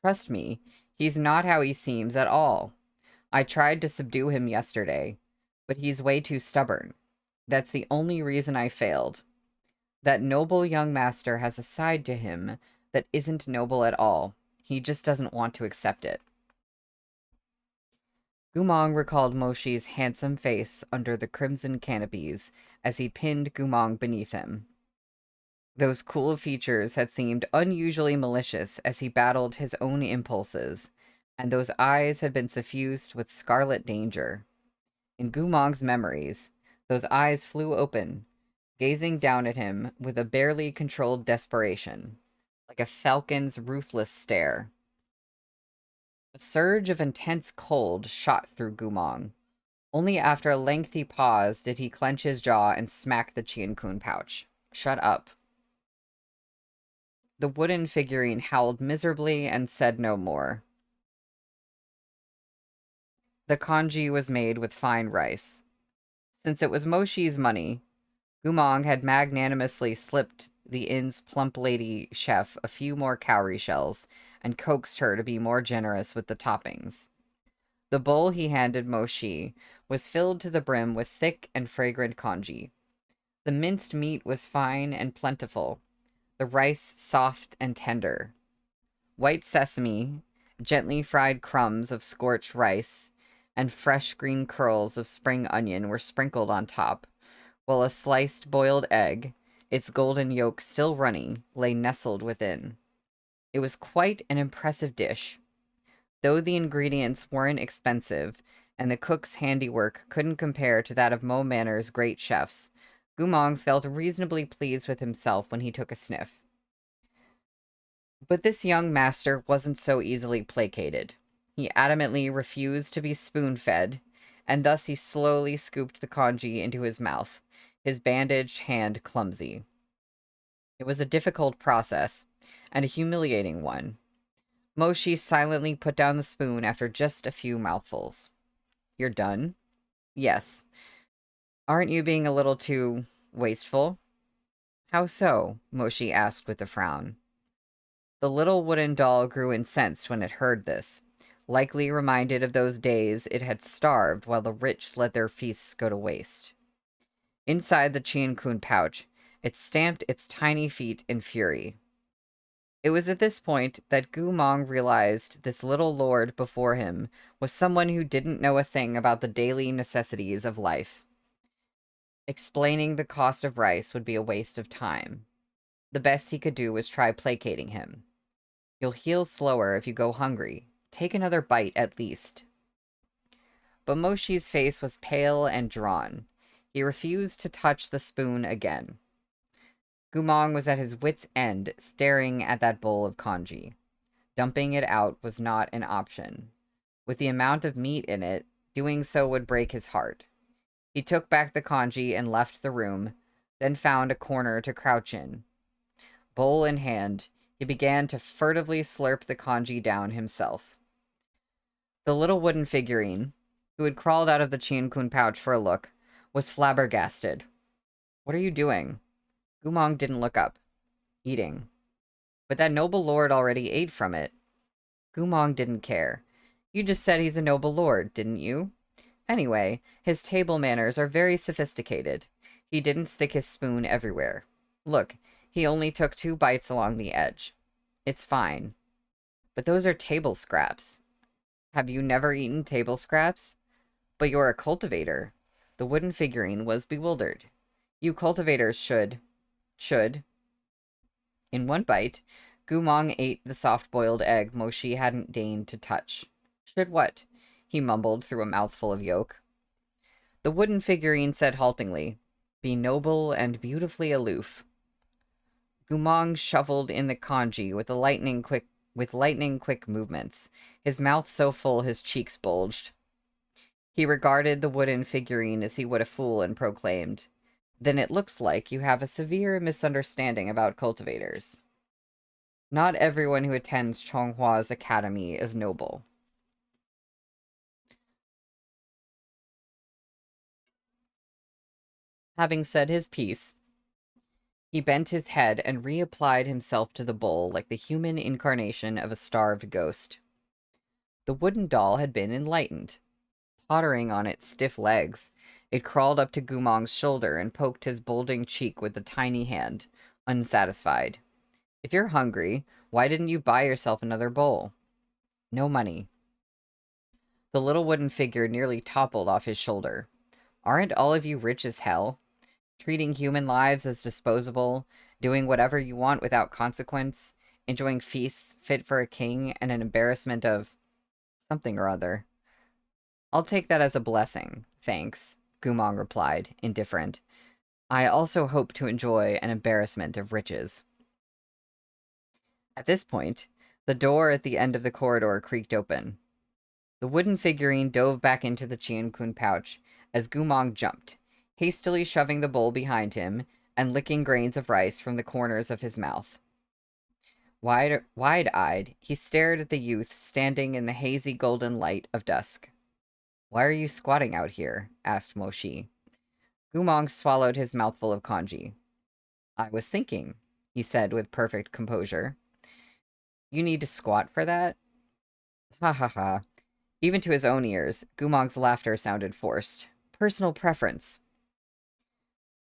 Trust me, he's not how he seems at all. I tried to subdue him yesterday, but he's way too stubborn. That's the only reason I failed. That noble young master has a side to him that isn't noble at all. He just doesn't want to accept it. Gumong recalled Moshi's handsome face under the crimson canopies as he pinned Gumong beneath him. Those cool features had seemed unusually malicious as he battled his own impulses, and those eyes had been suffused with scarlet danger. In Gumong's memories, those eyes flew open, gazing down at him with a barely controlled desperation, like a falcon's ruthless stare. A surge of intense cold shot through Gumong. Only after a lengthy pause did he clench his jaw and smack the Chien-kun pouch. Shut up. The wooden figurine howled miserably and said no more. The kanji was made with fine rice. Since it was Moshi's money, Gumong had magnanimously slipped the inn's plump lady chef a few more cowrie shells and coaxed her to be more generous with the toppings. The bowl he handed Moshi was filled to the brim with thick and fragrant kanji. The minced meat was fine and plentiful, the rice soft and tender. White sesame, gently fried crumbs of scorched rice, and fresh green curls of spring onion were sprinkled on top, while a sliced boiled egg, its golden yolk still runny, lay nestled within. It was quite an impressive dish. Though the ingredients weren't expensive, and the cook's handiwork couldn't compare to that of Mo Manor's great chefs, Gumong felt reasonably pleased with himself when he took a sniff. But this young master wasn't so easily placated. He adamantly refused to be spoon-fed, and thus he slowly scooped the kanji into his mouth, his bandaged hand clumsy. It was a difficult process, and a humiliating one. Moshi silently put down the spoon after just a few mouthfuls. You're done? Yes. Aren't you being a little too wasteful? How so? Moshi asked with a frown. The little wooden doll grew incensed when it heard this, likely reminded of those days it had starved while the rich let their feasts go to waste. Inside the Chien-kun pouch, it stamped its tiny feet in fury. It was at this point that Gumong realized this little lord before him was someone who didn't know a thing about the daily necessities of life. Explaining the cost of rice would be a waste of time. The best he could do was try placating him. You'll heal slower if you go hungry. Take another bite at least. But Moshi's face was pale and drawn. He refused to touch the spoon again. Gumong was at his wit's end, staring at that bowl of kanji. Dumping it out was not an option. With the amount of meat in it, doing so would break his heart. He took back the kanji and left the room, then found a corner to crouch in. Bowl in hand, he began to furtively slurp the kanji down himself. The little wooden figurine, who had crawled out of the Chien-kun pouch for a look, was flabbergasted. What are you doing? Gumong didn't look up. Eating. But that noble lord already ate from it. Gumong didn't care. You just said he's a noble lord, didn't you? Anyway, his table manners are very sophisticated. He didn't stick his spoon everywhere. Look, he only took 2 bites along the edge. It's fine. But those are table scraps. Have you never eaten table scraps? But you're a cultivator. The wooden figurine was bewildered. You cultivators should. In 1 bite, Gumong ate the soft-boiled egg Moshi hadn't deigned to touch. Should what? He mumbled through a mouthful of yolk. The wooden figurine said haltingly, Be noble and beautifully aloof. Gumong shuffled in the kanji with lightning quick movements, his mouth so full his cheeks bulged. He regarded the wooden figurine as he would a fool and proclaimed, Then it looks like you have a severe misunderstanding about cultivators. Not everyone who attends Chonghua's academy is noble. Having said his piece, he bent his head and reapplied himself to the bowl like the human incarnation of a starved ghost. The wooden doll had been enlightened. Tottering on its stiff legs, it crawled up to Gumong's shoulder and poked his bulging cheek with a tiny hand, unsatisfied. If you're hungry, why didn't you buy yourself another bowl? No money. The little wooden figure nearly toppled off his shoulder. Aren't all of you rich as hell? Treating human lives as disposable, doing whatever you want without consequence, enjoying feasts fit for a king and an embarrassment of something or other. I'll take that as a blessing, thanks, Gumong replied, indifferent. I also hope to enjoy an embarrassment of riches. At this point, the door at the end of the corridor creaked open. The wooden figurine dove back into the Qiankun pouch as Gumong jumped, hastily shoving the bowl behind him and licking grains of rice from the corners of his mouth. Wide-eyed, he stared at the youth standing in the hazy golden light of dusk. Why are you squatting out here? Asked Moshi. Gumong swallowed his mouthful of kanji. I was thinking, he said with perfect composure. You need to squat for that? Ha ha ha. Even to his own ears, Gumong's laughter sounded forced. Personal preference.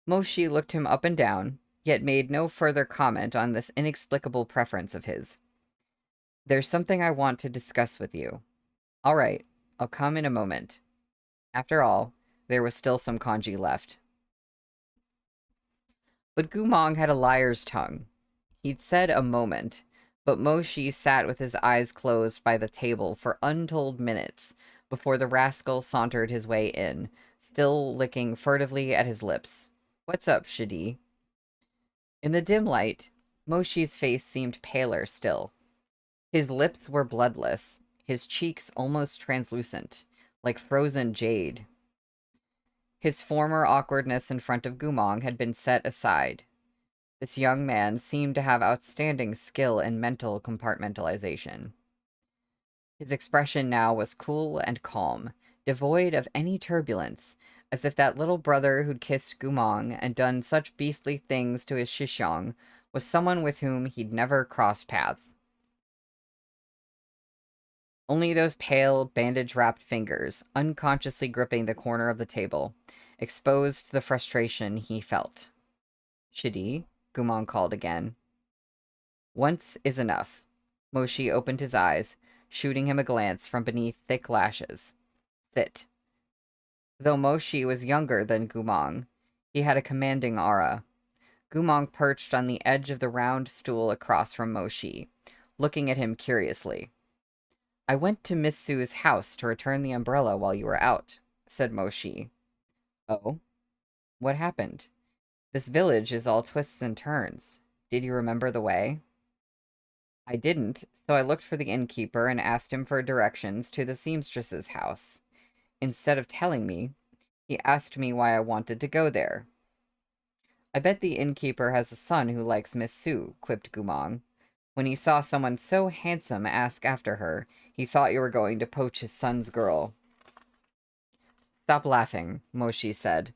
Moshi looked him up and down, yet made no further comment on this inexplicable preference of his. There's something I want to discuss with you. All right, I'll come in a moment. After all, there was still some kanji left. But Gumong had a liar's tongue. He'd said a moment, but Moshi sat with his eyes closed by the table for untold minutes before the rascal sauntered his way in, still licking furtively at his lips. What's up, Shidi? In the dim light, Moshi's face seemed paler still. His lips were bloodless, his cheeks almost translucent, like frozen jade. His former awkwardness in front of Gumong had been set aside. This young man seemed to have outstanding skill in mental compartmentalization. His expression now was cool and calm, devoid of any turbulence, as if that little brother who'd kissed Gumong and done such beastly things to his Shishong was someone with whom he'd never crossed paths. Only those pale, bandage-wrapped fingers, unconsciously gripping the corner of the table, exposed the frustration he felt. Shidi, Gumong called again. Once is enough. Moshi opened his eyes, shooting him a glance from beneath thick lashes. Sit. Though Moshi was younger than Gumong, he had a commanding aura. Gumong perched on the edge of the round stool across from Moshi, looking at him curiously. I went to Miss Sue's house to return the umbrella while you were out, said Moshi. Oh? What happened? This village is all twists and turns. Did you remember the way? I didn't, so I looked for the innkeeper and asked him for directions to the seamstress's house. Instead of telling me, he asked me why I wanted to go there. I bet the innkeeper has a son who likes Miss Sue, quipped Gumong. When he saw someone so handsome ask after her, he thought you were going to poach his son's girl. Stop laughing, Moshi said.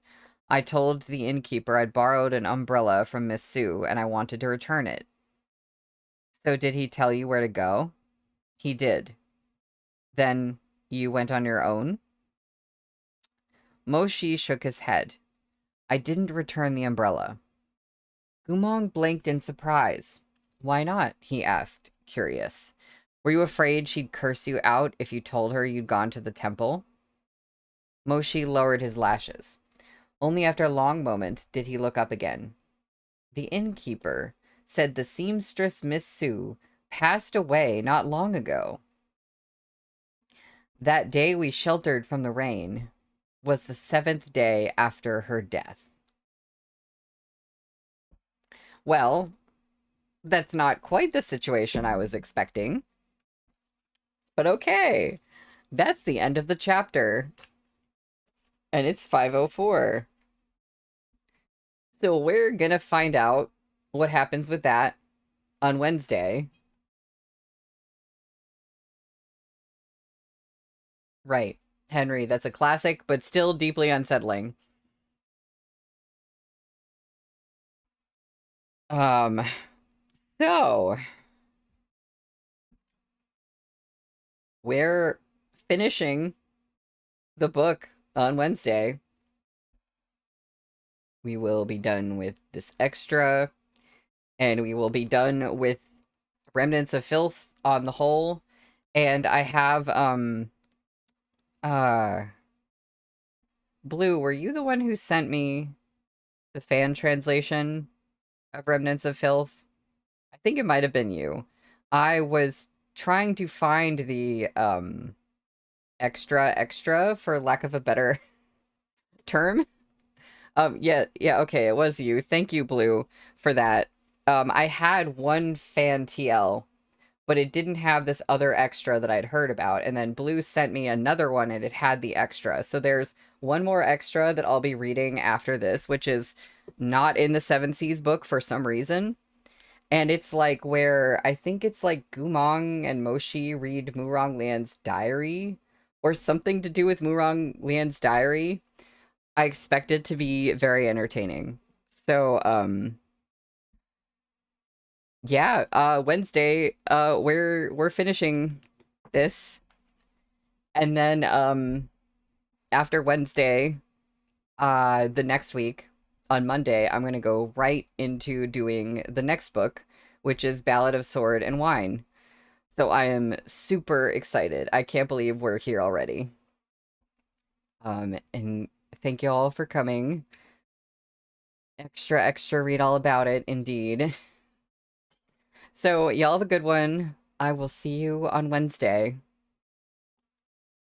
I told the innkeeper I'd borrowed an umbrella from Miss Sue and I wanted to return it. So did he tell you where to go? He did. Then you went on your own? Moshi shook his head. I didn't return the umbrella. Gumong blinked in surprise. Why not? He asked, curious. Were you afraid she'd curse you out if you told her you'd gone to the temple? Moshi lowered his lashes. Only after a long moment did he look up again. The innkeeper said the seamstress Miss Sue passed away not long ago. That day we sheltered from the rain was the 7th day after her death. Well, that's not quite the situation I was expecting. But okay. That's the end of the chapter. And it's 5:04. So we're gonna find out what happens with that on Wednesday. Right. Henry, that's a classic, but still deeply unsettling. Um, so we're finishing the book on Wednesday. We will be done with this extra, and we will be done with Remnants of Filth on the whole. And I have, Blue, were you the one who sent me the fan translation of Remnants of Filth? I think it might have been you. I was trying to find the, extra, for lack of a better term. Yeah, okay, it was you. Thank you, Blue, for that. I had one fan TL, but it didn't have this other extra that I'd heard about. And then Blue sent me another one and it had the extra. So there's one more extra that I'll be reading after this, which is not in the Seven Seas book for some reason. And it's like where I think it's like Gumong and Moshi read Murong Lian's diary or something to do with Murong Lian's diary. I expect it to be very entertaining. So, yeah, Wednesday, we're finishing this. And then after Wednesday, the next week on Monday, I'm going to go right into doing the next book, which is Ballad of Sword and Wine. So I am super excited. I can't believe we're here already. And thank you all for coming. Extra, read all about it, indeed. So, y'all have a good one. I will see you on Wednesday.